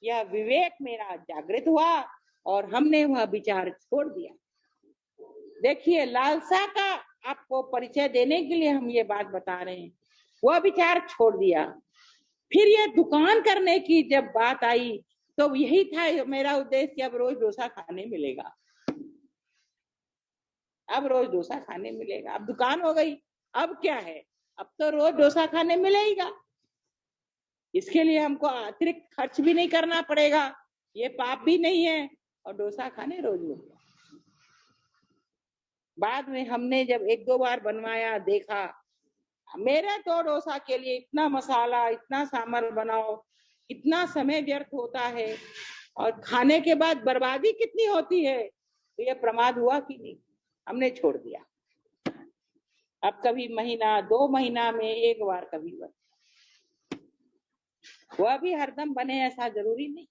यह विवेक मेरा जागृत हुआ और हमने वह विचार छोड़ दिया। देखिए, लालसा का आपको परिचय देने के लिए हम ये बात बता रहे हैं। वह विचार छोड़ दिया। फिर ये दुकान करने की जब बात आई तो यही था मेरा उद्देश्य, अब रोज डोसा खाने मिलेगा। अब रोज डोसा खाने मिलेगा। अब दुकान हो गई, अब क्या है, अब तो रोज डोसा खाने मिलेगा। इसके लिए हमको अतिरिक्त खर्च भी नहीं करना पड़ेगा, ये पाप भी नहीं है और डोसा खाने रोज मिलेगा। बाद में हमने जब 1-2 बार बनवाया, देखा मेरे तो डोसा के लिए इतना मसाला, इतना सांभर बनाओ, इतना समय व्यर्थ होता है और खाने के बाद बर्बादी कितनी होती है, तो ये प्रमाद हुआ कि नहीं, हमने छोड़ दिया। अब कभी महीना 2 महीना में एक बार कभी बने, वह भी हरदम बने ऐसा जरूरी नहीं।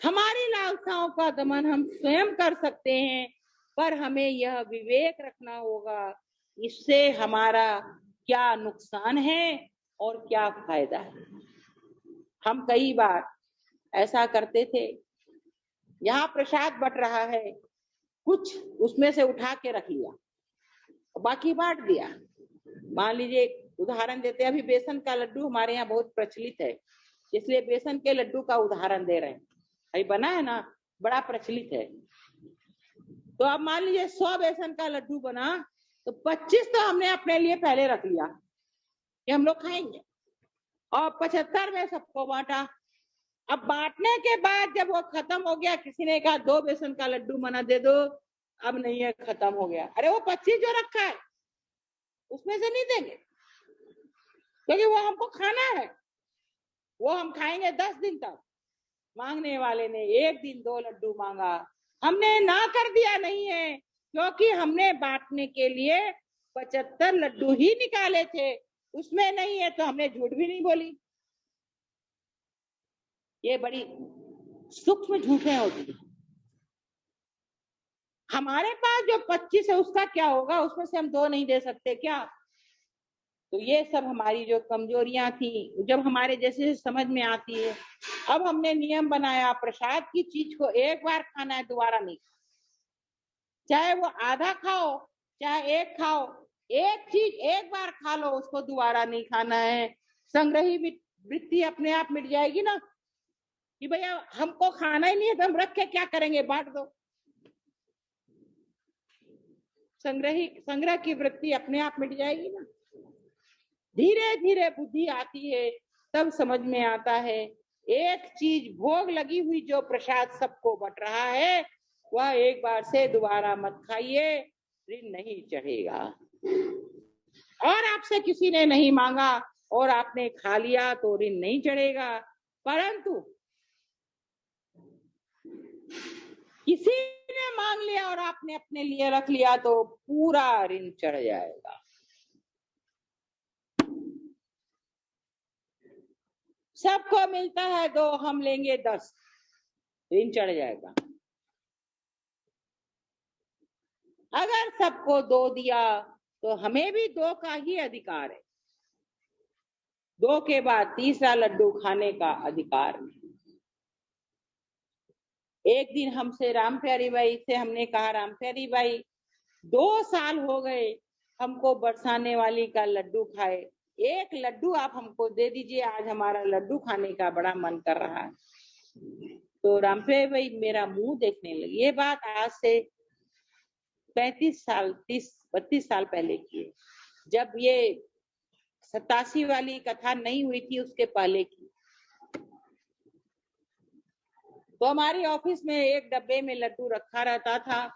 हमारी लालसाओं का दमन हम स्वयं कर सकते हैं, पर हमें यह विवेक रखना होगा इससे हमारा क्या नुकसान है और क्या फायदा है। हम कई बार ऐसा करते थे, यहाँ प्रसाद बट रहा है, कुछ उसमें से उठा के रख लिया, बाकी बांट दिया। मान लीजिए, उदाहरण देते हैं, अभी बेसन का लड्डू हमारे यहाँ बहुत प्रचलित है, इसलिए बेसन के लड्डू का उदाहरण दे रहे हैं। अभी बना है ना, बड़ा प्रचलित है। तो अब मान लीजिए 100 बेसन का लड्डू बना, तो 25 तो हमने अपने लिए पहले रख लिया कि हम लोग खाएंगे, और 75 में सबको बांटा। अब बांटने के बाद जब वो खत्म हो गया, किसी ने कहा 2 बेसन का लड्डू मना दे दो, अब नहीं है, खत्म हो गया। अरे वो 25 जो रखा है उसमें से नहीं देंगे, क्योंकि वो हमको खाना है, वो हम खाएंगे 10 दिन तक। मांगने वाले ने 1 दिन 2 लड्डू मांगा, हमने ना कर दिया नहीं है, क्योंकि हमने बांटने के लिए 75 लड्डू ही निकाले थे, उसमें नहीं है तो हमने झूठ भी नहीं बोली। ये बड़ी सूक्ष्म झूठें होती है। हमारे पास जो 25 है उसका क्या होगा, उसमें से हम 2 नहीं दे सकते क्या? तो ये सब हमारी जो कमजोरियां थी, जब हमारे जैसे समझ में आती है, अब हमने नियम बनाया, प्रसाद की चीज को एक बार खाना है, दोबारा नहीं। चाहे वो आधा खाओ चाहे 1 खाओ, एक चीज एक बार खा लो, उसको दोबारा नहीं खाना है। संग्रही वृत्ति अपने आप मिट जाएगी ना, कि भैया हमको खाना ही नहीं है तो हम रख के क्या करेंगे, बांट दो। संग्रह की वृत्ति अपने आप मिट जाएगी ना। धीरे धीरे बुद्धि आती है, तब समझ में आता है, एक चीज भोग लगी हुई जो प्रसाद सबको बट रहा है, वह एक बार से दोबारा मत खाइए, ऋण नहीं चढ़ेगा। और आपसे किसी ने नहीं मांगा और आपने खा लिया तो ऋण नहीं चढ़ेगा, परंतु किसी ने मांग लिया और आपने अपने लिए रख लिया तो पूरा ऋण चढ़ जाएगा। सबको मिलता है 2, हम लेंगे 10, ऋण चढ़ जाएगा। अगर सबको 2 दिया तो हमें भी 2 का ही अधिकार है, 2 के बाद तीसरा लड्डू खाने का अधिकार नहीं। एक दिन हमसे राम प्यारी बाई से हमने कहा, राम प्यारी बाई 2 साल हो गए हमको बरसाने वाली का लड्डू खाए, एक लड्डू आप हमको दे दीजिए, आज हमारा लड्डू खाने का बड़ा मन कर रहा है। तो राम प्यारी बाई मेरा मुंह देखने लगी। ये बात आज से 32 साल पहले की है, जब ये 87 वाली कथा नहीं हुई थी, उसके पहले की। तो हमारी ऑफिस में एक डब्बे में लड्डू रखा रहता था।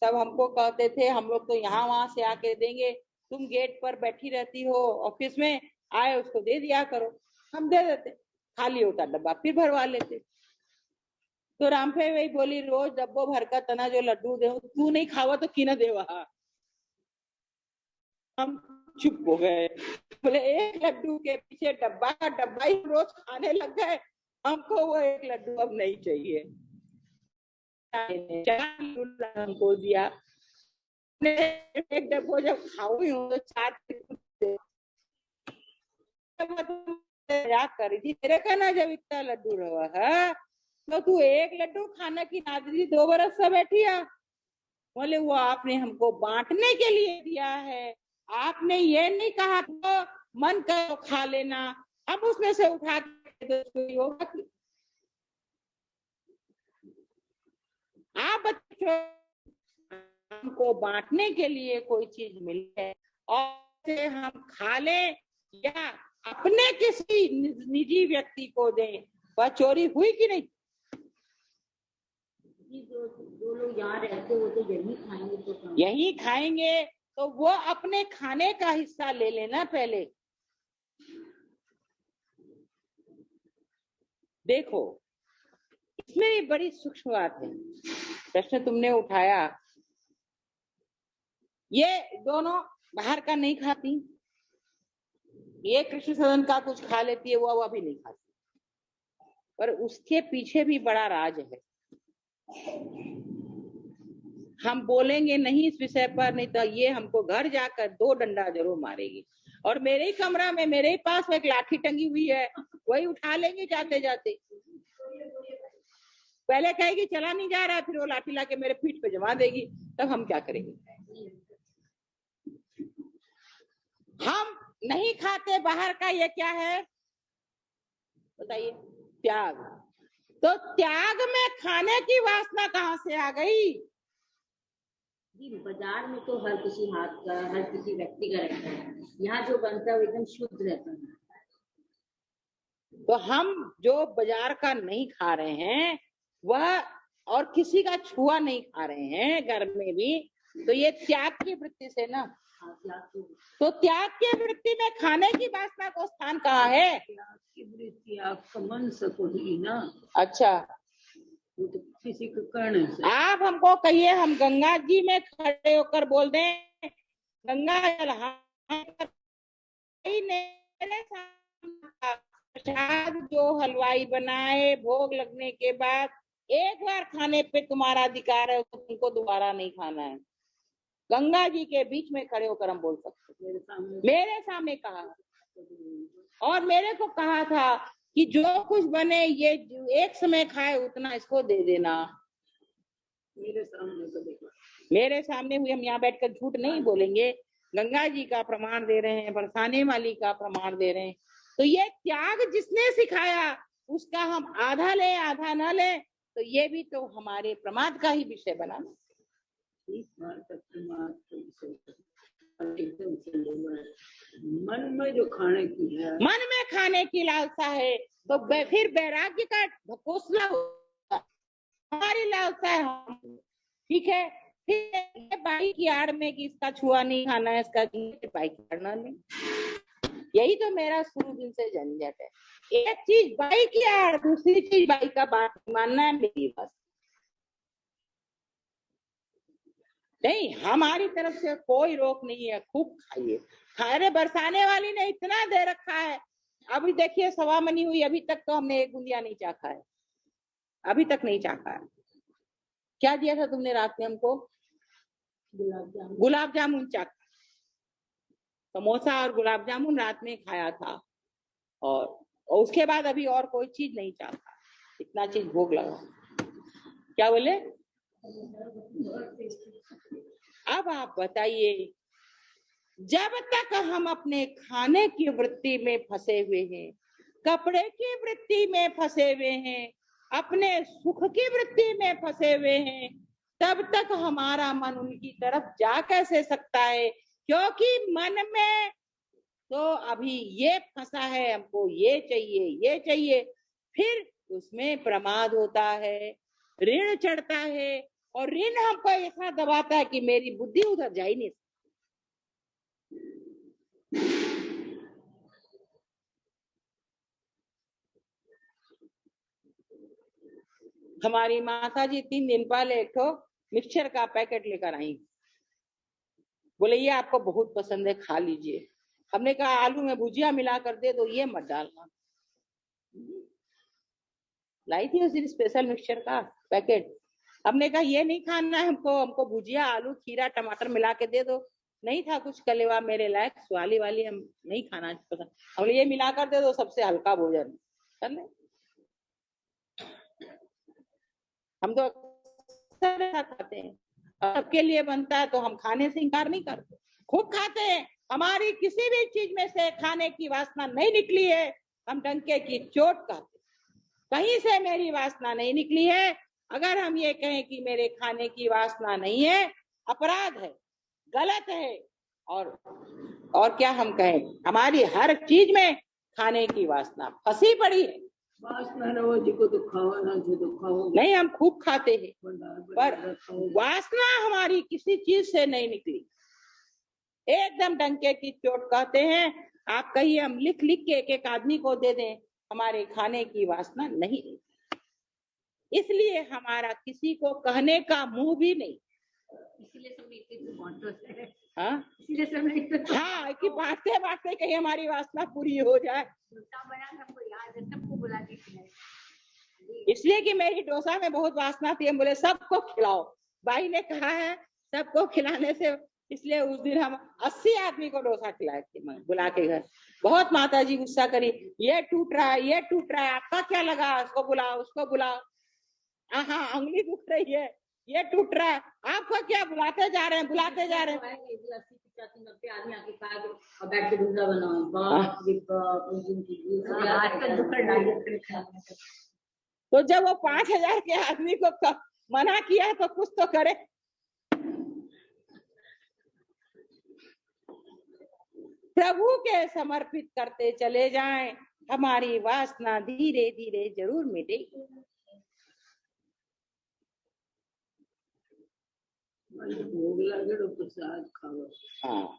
सब हमको कहते थे, हम लोग तो यहाँ वहां से आके देंगे, तुम गेट पर बैठी रहती हो ऑफिस में, आए उसको दे दिया करो। हम दे देते, खाली होता डब्बा फिर भरवा लेते। तो रामफे वही बोली, रोज डब्बो भर का तना जो लड्डू दे, तू नहीं खावा तो की न देवा। हम चुप हो गए, बोले एक लड्डू के पीछे डब्बा का डब्बा ही रोज खाने लग गए, हमको वो एक लड्डू अब नहीं चाहिए। हमको दिया, एक डब्बो जब खाऊं तो 4 करी थी, तेरे कहना जब इतना लड्डू रहा है तो तू एक लड्डू खाना की नादरी 2 बरस से बैठी है। बोले वो आपने हमको बांटने के लिए दिया है, आपने ये नहीं कहा तो मन करो खा लेना, हम उसमें से उठा के होगा कि आप बच्चों हमको बांटने के लिए कोई चीज मिले और हम खा लें या अपने किसी निजी व्यक्ति को दें, वह चोरी हुई कि नहीं? जो लोग यहाँ रहते वो तो यही खाएंगे, तो यही खाएंगे तो वो अपने खाने का हिस्सा ले लेना पहले। देखो इसमें भी बड़ी सूक्ष्म बात है, प्रश्न तुमने उठाया। ये दोनों बाहर का नहीं खाती, ये कृष्ण सदन का कुछ खा लेती है, वो भी नहीं खाती, पर उसके पीछे भी बड़ा राज है। हम बोलेंगे नहीं इस विषय पर, नहीं तो ये हमको घर जाकर 2 डंडा जरूर मारेगी। और मेरे ही कमरा में मेरे ही पास एक लाठी टंगी हुई है, वही उठा लेंगे जाते जाते। पहले कहेगी चला नहीं जा रहा, फिर वो लाठी लाके मेरे पीठ पे जमा देगी, तब हम क्या करेंगे? हम नहीं खाते बाहर का, ये क्या है बताइए? त्याग। तो त्याग में खाने की वासना कहाँ से आ गई? जी बाजार में तो हर किसी हाथ का, हर किसी व्यक्ति का रहता है, यहाँ जो बनता है वो एकदम शुद्ध रहता है। तो हम जो बाजार का नहीं खा रहे हैं वह, और किसी का छुआ नहीं खा रहे हैं घर में भी, तो ये त्याग की वृत्ति से ना। तो त्याग की वृत्ति में खाने की वासना को स्थान कहाँ है? त्याग की वृत्ति आपका मन से को ही ना। अच्छा, वो तो किसी को करने से। आप हमको कहिए, हम गंगा जी में खड़े होकर बोल दें, गंगा जल प्रसाद जो हलवाई बनाए भोग लगने के बाद एक बार खाने पे तुम्हारा अधिकार है, तुमको दोबारा नहीं खाना है। गंगा जी के बीच में खड़े होकर हम बोल सकते। मेरे सामने कहा, और मेरे को कहा था कि जो कुछ बने ये एक समय खाए उतना इसको दे देना। मेरे सामने हुई, हम यहाँ बैठकर झूठ नहीं बोलेंगे, गंगा जी का प्रमाण दे रहे हैं, बरसाने वाली का प्रमाण दे रहे हैं। तो ये त्याग जिसने सिखाया उसका हम आधा ले आधा न ले, तो ये भी तो हमारे प्रमाद का ही विषय बना। मन में जो खाने की है, मन में खाने की लालसा है, तो फिर वैराग्य का ढकोसला होगा। हमारी लालसा है, ठीक है, फिर बाई की आड़ में कि इसका छुआ नहीं खाना है, इसका बाई की आड़ ना ले। यही तो मेरा शुरू दिन से झंझट है। एक चीज बाई की आड़, दूसरी चीज बाई का बात मानना है, मेरी बस नहीं। हमारी तरफ से कोई रोक नहीं है, खूब खाइए। अरे बरसाने वाली ने इतना दे रखा है, अभी देखिए 1.25 महीने हुई, अभी तक तो हमने एक बूंदिया नहीं चाखा है, अभी तक नहीं चाखा है। क्या दिया था तुमने रात में हमको? गुलाब जामुन चाखा, समोसा और गुलाब जामुन रात में खाया था, और उसके बाद अभी और कोई चीज नहीं चाखा, इतना चीज भोग लगा। क्या बोले? अब आप बताइए, जब तक हम अपने खाने की वृत्ति में फंसे हुए हैं, कपड़े की वृत्ति में फंसे हुए हैं, अपने सुख की वृत्ति में फंसे हुए हैं, तब तक हमारा मन उनकी तरफ जा कैसे सकता है? क्योंकि मन में तो अभी ये फंसा है, हमको ये चाहिए, ये चाहिए, फिर उसमें प्रमाद होता है, ऋण चढ़ता है, और ऋण हमको ऐसा दबाता है कि मेरी बुद्धि उधर जा ही नहीं। हमारी माता जी 3 दिन पहले एक ठो मिक्सचर का पैकेट लेकर आई, बोले ये आपको बहुत पसंद है, खा लीजिए। हमने कहा आलू में भुजिया मिला कर दे दो, ये मत डालना। लाई थी उस दिन स्पेशल मिक्सचर का पैकेट। हमने कहा ये नहीं खाना है हमको, हमको भुजिया आलू खीरा टमाटर मिला के दे दो। नहीं था कुछ कलेवा मेरे लायक, स्वाली वाली हम नहीं खाना पसंद। हमने ये मिला कर दे दो, सबसे हल्का भोजन कर ले। हम तो अक्सर ऐसा खाते हैं, सबके लिए बनता है तो हम खाने से इनकार नहीं करते, खूब खाते हैं। हमारी किसी भी चीज में से खाने की वासना नहीं निकली है, हम डंके की चोट खाते, कहीं से मेरी वासना नहीं निकली है। अगर हम ये कहें कि मेरे खाने की वासना नहीं है, अपराध है, गलत है। और क्या हम कहें, हमारी हर चीज में खाने की वासना फंसी पड़ी है। वासना न हो जिको तो खाओ, ना तो खाओ। नहीं, हम खूब खाते हैं, पर वासना हमारी किसी चीज से नहीं निकली। एकदम डंके की चोट कहते हैं। आप कहिए, हम लिख लिख के एक एक आदमी को दे दें, हमारे खाने की वासना नहीं। इसलिए हमारा किसी को कहने का मुंह भी नहीं। इसीलिए सब इतने हैं। हाँ, इसीलिए सब इतने हाँ, कि बांटते बांटते कहीं हमारी वासना पूरी हो जाए। बना सबको याद है, सबको बुला के खिलाए। इसलिए कि मेरी डोसा में बहुत वासना थी, हम बोले सबको खिलाओ। भाई ने कहा है सबको खिलाने से, इसलिए उस दिन हम 80 आदमी को डोसा खिलाए थे बुला के घर। बहुत माता जी गुस्सा करी, ये टूट रहा है, ये टूट रहा है, आपका क्या लगा, उसको बुलाओ, उसको बुलाओ। हाँ, उंगली दुख रही है, ये टूट रहा है, आपका क्या, बुलाते जा रहे हैं, बुलाते जा रहे हैं। 80-90 आदमी आके खा के और बैठ के डोसा बनाओ। बाप रे बाप, उस दिन की आजकल दुखड़। तो जब वो 5000 के आदमी को मना किया तो कुछ तो करे। प्रभु के समर्पित करते चले जाएं, हमारी वासना धीरे धीरे जरूर मिटेगी। भोग लगे तो प्रसाद खाओ। हाँ,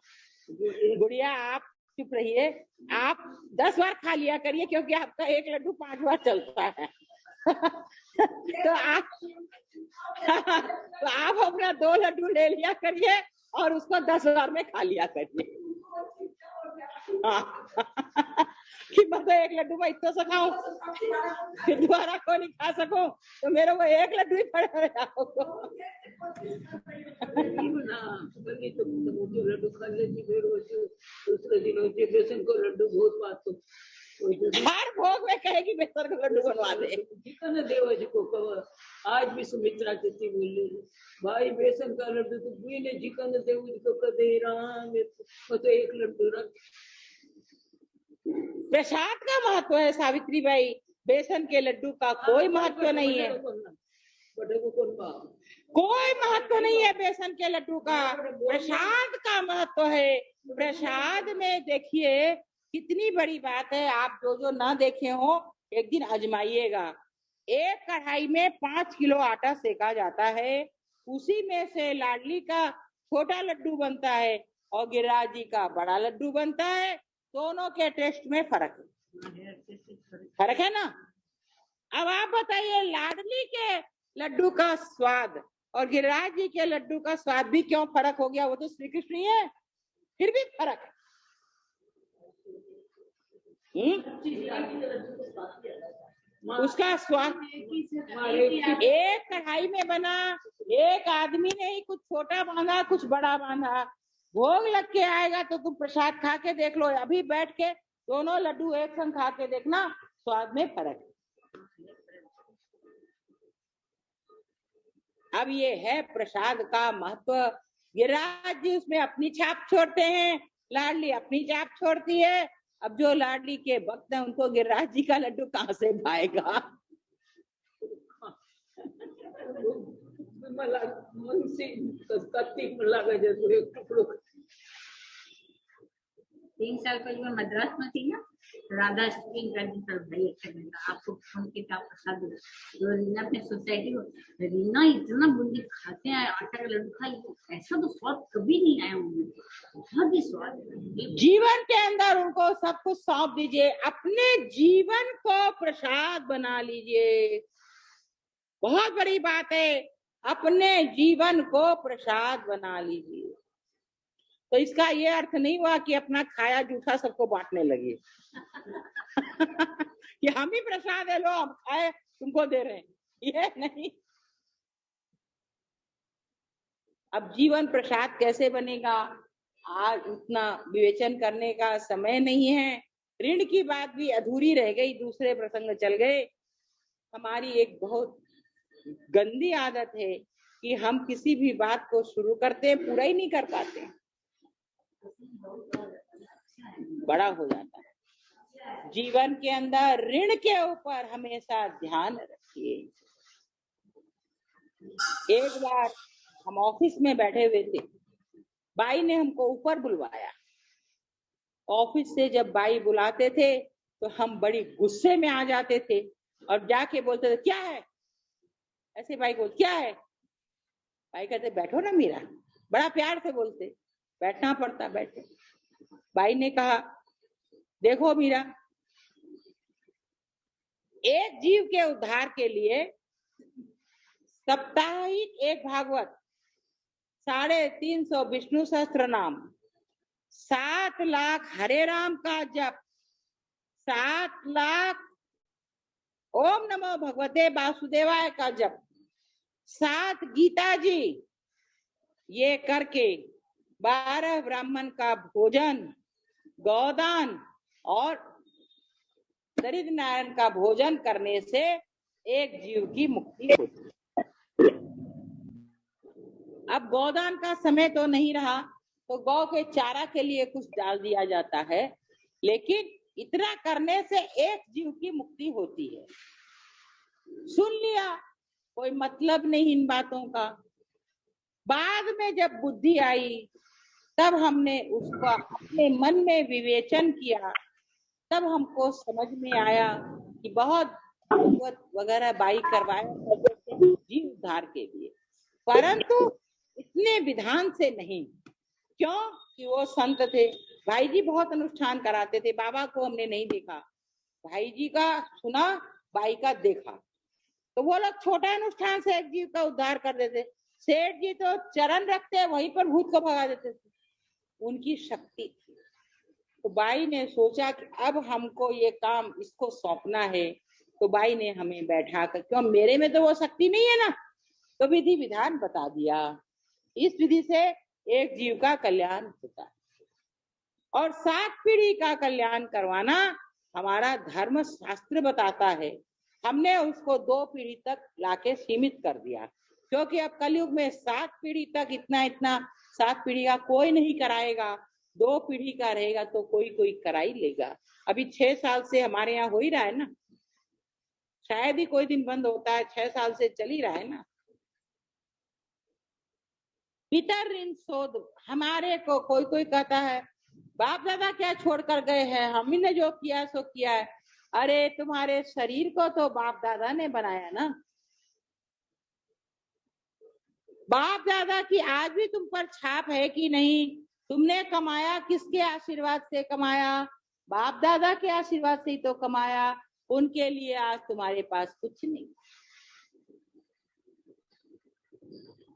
गुड़िया आप चुप रहिए, आप 10 बार खा लिया करिए, क्योंकि आपका एक लड्डू 5 बार चलता है। तो आप अपना 2 लड्डू ले लिया करिए और उसको 10 बार में खा लिया करिए। कि मैं तो एक लड्डू में इतना सा खाऊं, फिर दोबारा को नहीं खा सकूं, तो मेरे को एक लड्डू ही पड़े। लड्डू खा लेती, फिर दूसरे दिन होती बेसन को लड्डू बहुत बात तो हर भोग में कहेगी बेसन का लड्डू बनवा दे। जितना देव जी को कहो, आज भी सुमित्रा कहती बोली भाई बेसन का लड्डू तो ने जिकन देव जी को कदे राम तो एक लड्डू रख। प्रसाद का महत्व है सावित्री बाई, बेसन के लड्डू का कोई महत्व नहीं है। कोई महत्व नहीं है बेसन के लड्डू का, प्रसाद का महत्व है। प्रसाद में देखिए कितनी बड़ी बात है, आप जो जो ना देखे हो एक दिन आजमाइएगा। एक कढ़ाई में 5 किलो आटा सेका जाता है, उसी में से लाडली का छोटा लड्डू बनता है और गिरिराज जी का बड़ा लड्डू बनता है। दोनों के टेस्ट में फर्क है ना। अब आप बताइए, लाडली के लड्डू का स्वाद और गिरिराज जी के लड्डू का स्वाद भी क्यों फर्क हो गया? वो तो श्री कृष्ण ही है, फिर भी फर्क है। उसका स्वाद एक कढ़ाई में बना, एक आदमी ने ही कुछ छोटा बांधा कुछ बड़ा बांधा, भोग लग के आएगा तो तुम प्रसाद खा के देख लो, अभी बैठ के दोनों लड्डू एक संग खा के देखना, स्वाद में फर्क है। अब ये है प्रसाद का महत्व। गिरिराज जी उसमें अपनी छाप छोड़ते हैं, लाडली अपनी छाप छोड़ती है। अब जो लाडली के भक्त हैं उनको गिरिराज जी का लड्डू कहाँ से भाएगा? मला मनसे कार्तिक में लगा जैसे एक टुकड़ो। 3 साल पहले मैं मद्रास में थी ना, राधा स्क्रीन का दिन पर भाई अच्छा लगा आपको फोन के का प्रसाद दो। जो रीना अपने सोसाइटी में, रीना इतना बूंदी खाते हैं, आटा का लड्डू खा लिया, ऐसा तो स्वाद कभी नहीं आया उनमें, बहुत ही स्वाद है। जीवन के अंदर उनको सब कुछ सौंप दीजिए, अपने जीवन को प्रसाद बना लीजिए। बहुत बड़ी बात है, अपने जीवन को प्रसाद बना लीजिए। तो इसका ये अर्थ नहीं हुआ कि अपना खाया जूठा सबको बांटने लगे कि हम ही प्रसाद है, लो हम खाए तुमको दे रहे हैं, ये नहीं। अब जीवन प्रसाद कैसे बनेगा, आज उतना विवेचन करने का समय नहीं है। ऋण की बात भी अधूरी रह गई, दूसरे प्रसंग चल गए। हमारी एक बहुत गंदी आदत है कि हम किसी भी बात को शुरू करते हैं, पूरा ही नहीं कर पाते, बड़ा हो जाता है। जीवन के अंदर ऋण के ऊपर हमेशा ध्यान रखिए। एक बार हम ऑफिस में बैठे हुए थे, बाई ने हमको ऊपर बुलवाया। ऑफिस से जब बाई बुलाते थे तो हम बड़ी गुस्से में आ जाते थे और जाके बोलते थे क्या है, ऐसे बाई को क्या है, बाई कहते बैठो ना मीरा, बड़ा प्यार से बोलते, बैठना पड़ता, बैठे। बाई ने कहा देखो मीरा, एक जीव के उद्धार के लिए साप्ताहिक एक भागवत, 350 विष्णु सहस्त्र नाम, 7 लाख हरे राम का जप, 7 लाख ओम नमो भगवते वासुदेवाय का जप, 7 गीता जी, ये करके 12 ब्राह्मण का भोजन, गौदान और दरिद्र नारायण का भोजन करने से एक जीव की मुक्ति होती है। अब गौदान का समय तो नहीं रहा तो गौ के चारा के लिए कुछ डाल दिया जाता है, लेकिन इतना करने से एक जीव की मुक्ति होती है। सुन लिया, कोई मतलब नहीं इन बातों का। बाद में जब बुद्धि आई तब हमने उसका अपने मन में विवेचन किया, तब हमको समझ में आया कि बहुत वगैरह बाई करवाया जीव उद्धार के लिए, परंतु इतने विधान से नहीं। क्यों कि वो संत थे, भाई जी बहुत अनुष्ठान कराते थे। बाबा को हमने नहीं देखा, भाई जी का सुना, बाई का देखा, तो वो लोग छोटा अनुष्ठान से एक जीव का उद्धार कर देते। सेठ जी तो चरण रखते वहीं पर भूत को भगा देते थे, उनकी शक्ति थी। तो बाई ने सोचा कि अब हमको ये काम इसको सौंपना है, तो बाई ने हमें बैठा कर, क्यों मेरे में तो वो शक्ति नहीं है ना, तो विधि विधान बता दिया। इस विधि से एक जीव का कल्याण होता है और 7 पीढ़ी का कल्याण करवाना हमारा धर्म शास्त्र बताता है। हमने उसको 2 पीढ़ी तक लाके सीमित कर दिया, क्योंकि अब कलयुग में 7 पीढ़ी तक इतना 7 पीढ़ी का कोई नहीं कराएगा, 2 पीढ़ी का रहेगा तो कोई करा ही लेगा। अभी 6 साल से हमारे यहाँ हो ही रहा है ना, शायद ही कोई दिन बंद होता है, 6 साल से चल ही रहा है ना। पितर ऋण शोध, हमारे को कोई कहता है बाप दादा क्या छोड़ कर गए हैं, हम ही ने जो किया सो किया है। अरे तुम्हारे शरीर को तो बाप दादा ने बनाया ना, बाप दादा की आज भी तुम पर छाप है कि नहीं, तुमने कमाया किसके आशीर्वाद से कमाया, बाप दादा के आशीर्वाद से ही तो कमाया, उनके लिए आज तुम्हारे पास कुछ नहीं।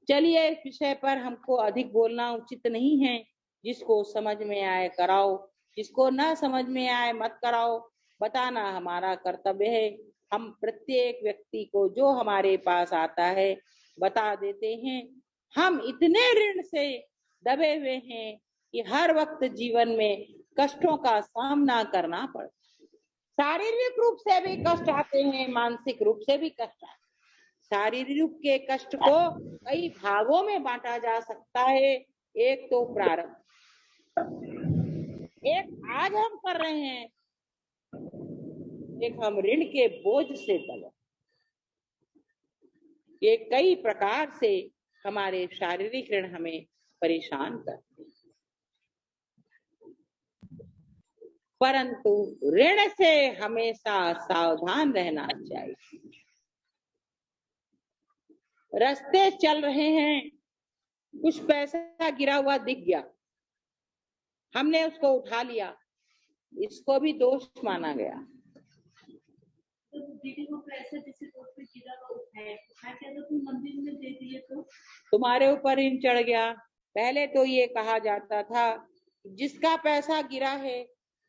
चलिए इस विषय पर हमको अधिक बोलना उचित नहीं है, जिसको समझ में आए कराओ, जिसको ना समझ में आए मत कराओ। बताना हमारा कर्तव्य है। हम प्रत्येक व्यक्ति को जो हमारे पास आता है बता देते हैं। हम इतने ऋण से दबे हुए हैं कि हर वक्त जीवन में कष्टों का सामना करना पड़ता है। शारीरिक रूप से भी कष्ट आते हैं, मानसिक रूप से भी कष्ट आते हैं। शारीरिक के कष्ट को कई भागों में बांटा जा सकता है। एक तो प्रारब्ध, एक आज हम कर रहे हैं, एक हम ऋण के बोझ से तलब। ये कई प्रकार से हमारे शारीरिक ऋण हमें परेशान करते हैं, परंतु ऋण से हमेशा सावधान रहना चाहिए। रास्ते चल रहे हैं, कुछ पैसा गिरा हुआ दिख गया, हमने उसको उठा लिया, इसको भी दोष माना गया। तो दीदी को पैसे जैसे रोड पे गिरा हुआ उठा के तो तुम मंदिर में दे दिए तो तुम्हारे ऊपर ऋण चढ़ गया। पहले तो ये कहा जाता था जिसका पैसा गिरा है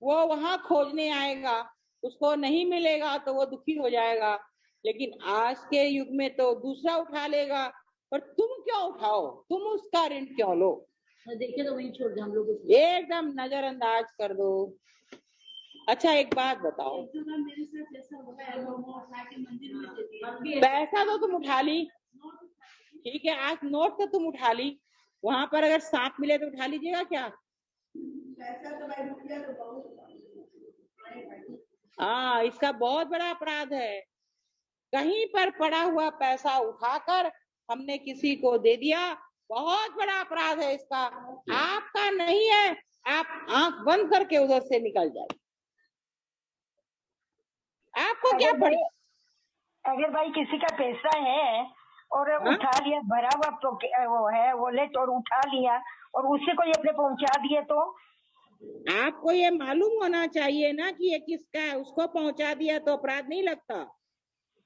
वो वहां खोजने आएगा, उसको नहीं मिलेगा तो वो दुखी हो जाएगा। लेकिन आज के युग में तो दूसरा उठा लेगा, पर तुम क्यों उठाओ, तुम उसका ऋण क्यों लो? देखिए तो वही छोड़ दे हम लोग एकदम नजरअंदाज कर दो। अच्छा एक बात बताओ, मेरे साथ ऐसा हुआ है, वो उठा के मंदिर में दे दिए। पैसा तो तुम उठा ली, ठीक है, आज नोट तो तुम उठा ली, वहां पर अगर सांप मिले तो उठा लीजिएगा क्या? पैसा तो भाई रुपया तो बहुत हाँ, इसका बहुत बड़ा अपराध है। कहीं पर पड़ा हुआ पैसा उठाकर हमने किसी को दे दिया, बहुत बड़ा अपराध है इसका। आपका नहीं है, आप आंख बंद करके उधर से निकल जाए, आपको क्या पड़ी? अगर भाई किसी का पैसा है और उठा लिया, भरा हुआ वो है वॉलेट और उठा लिया और उसी को अपने पहुंचा दिए, तो आपको ये मालूम होना चाहिए ना कि ये किसका है। उसको पहुंचा दिया तो अपराध नहीं लगता,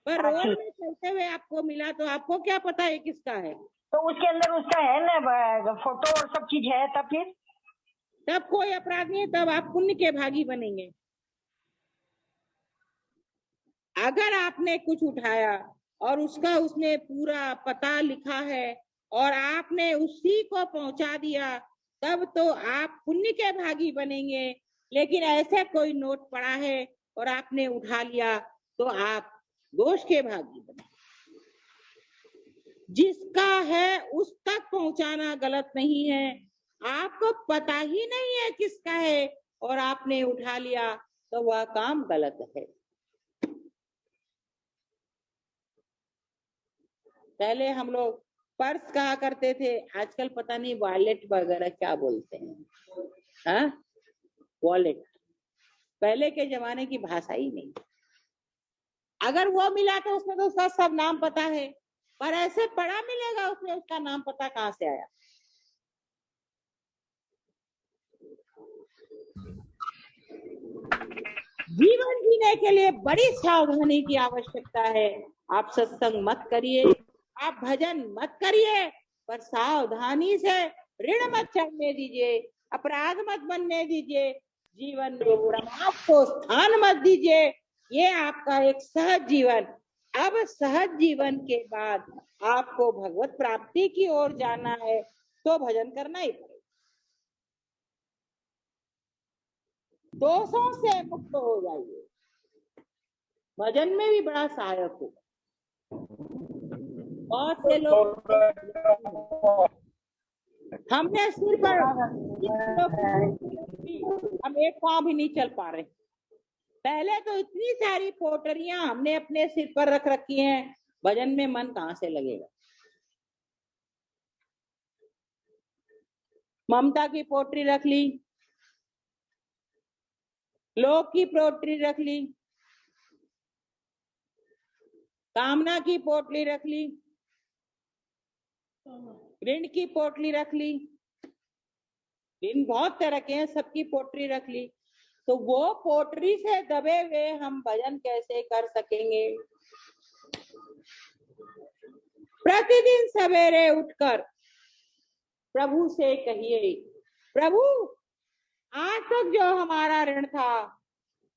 पर रोड में चलते हुए आपको मिला तो आपको क्या पता है किसका है? तो उसके अंदर उसका है ना फोटो और सब चीज है, तब कोई अपराध नहीं है, तब आप पुण्य के भागी बनेंगे। अगर आपने कुछ उठाया और उसका उसने पूरा पता लिखा है और आपने उसी को पहुंचा दिया, तब तो आप पुण्य के भागी बनेंगे। लेकिन ऐसे कोई नोट पड़ा है और आपने उठा लिया तो आप दोष के भागी बनेंगे। जिसका है उस तक पहुंचाना गलत नहीं है। आपको पता ही नहीं है किसका है और आपने उठा लिया तो वह काम गलत है। पहले हम लोग पर्स कहा करते थे, आजकल पता नहीं वॉलेट वगैरह क्या बोलते हैं, हाँ वॉलेट। पहले के जमाने की भाषा ही नहीं। अगर वो मिला तो उसमें तो उसका सब नाम पता है, पर ऐसे पड़ा मिलेगा उसमें उसका नाम पता कहाँ से आया? जीवन जीने के लिए बड़ी सावधानी की आवश्यकता है। आप सत्संग मत करिए, आप भजन मत करिए, पर सावधानी से ऋण मत चढ़ने दीजिए, अपराध मत बनने दीजिए, जीवन में प्रमाद को स्थान मत दीजिए। ये आपका एक सहज जीवन। अब सहज जीवन के बाद आपको भगवत प्राप्ति की ओर जाना है तो भजन करना ही पड़ेगा। दोषों से मुक्त हो जाइए, भजन में भी बड़ा सहायक होगा। बहुत से लोग हमने सिर पर हम एक पांव भी नहीं चल पा रहे। पहले तो इतनी सारी पोटरियां हमने अपने सिर पर रख रखी हैं, भजन में मन कहाँ से लगेगा? ममता की पोटरी रख ली, लोभ की पोटरी रख ली, कामना की पोटली रख ली, ऋण की पोटली रख ली। ऋण बहुत तरह के हैं, सबकी पोटरी रख ली। तो वो पोटरी से दबे हुए हम भजन कैसे कर सकेंगे? प्रतिदिन सवेरे उठकर प्रभु से कहिए, प्रभु आज तक जो हमारा ऋण था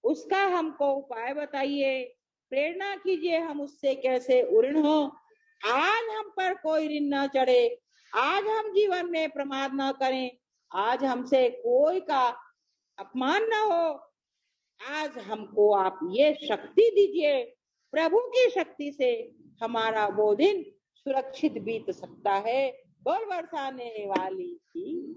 उसका हमको उपाय बताइए, प्रेरणा कीजिए हम उससे कैसे उऋण हो। आज हम पर कोई ऋण न चढ़े, आज हम जीवन में प्रमाद न करें, आज हमसे कोई का अपमान न हो। आज हमको आप ये शक्ति दीजिए। प्रभु की शक्ति से हमारा वो दिन सुरक्षित बीत सकता है। बोल बरसाने वाली की।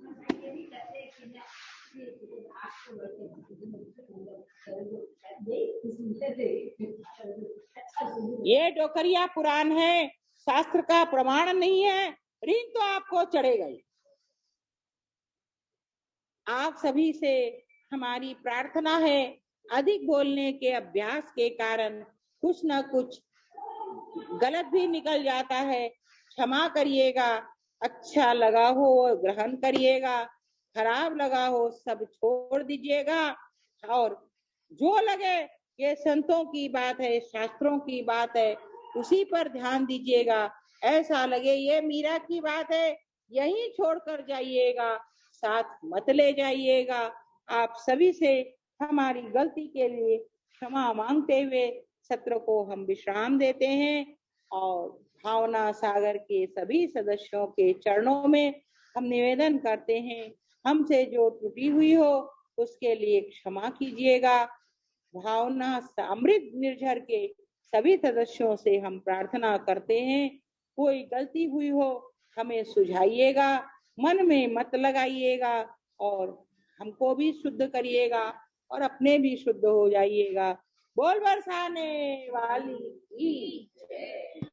ये डोकरिया पुराण है, शास्त्र का प्रमाण नहीं है, ऋण तो आपको चढ़ेगा ही। आप सभी से हमारी प्रार्थना है, अधिक बोलने के अभ्यास के कारण कुछ न कुछ गलत भी निकल जाता है, क्षमा करिएगा। अच्छा लगा हो ग्रहण करिएगा, खराब लगा हो सब छोड़ दीजिएगा। और जो लगे ये संतों की बात है, शास्त्रों की बात है, उसी पर ध्यान दीजिएगा। ऐसा लगे ये मीरा की बात है, यही छोड़कर जाइएगा, साथ मत ले जाइएगा। आप सभी से हमारी गलती के लिए क्षमा मांगते हुए सत्र को हम विश्राम देते हैं और भावना सागर के सभी सदस्यों के चरणों में हम निवेदन करते हैं, हमसे जो त्रुटि हुई हो उसके लिए क्षमा कीजिएगा। भावना अमृत निर्झर के सभी सदस्यों से हम प्रार्थना करते हैं, कोई गलती हुई हो हमें सुझाइएगा, मन में मत लगाइएगा और हमको भी शुद्ध करिएगा और अपने भी शुद्ध हो जाइएगा। बोल बरसाने वाली की जय।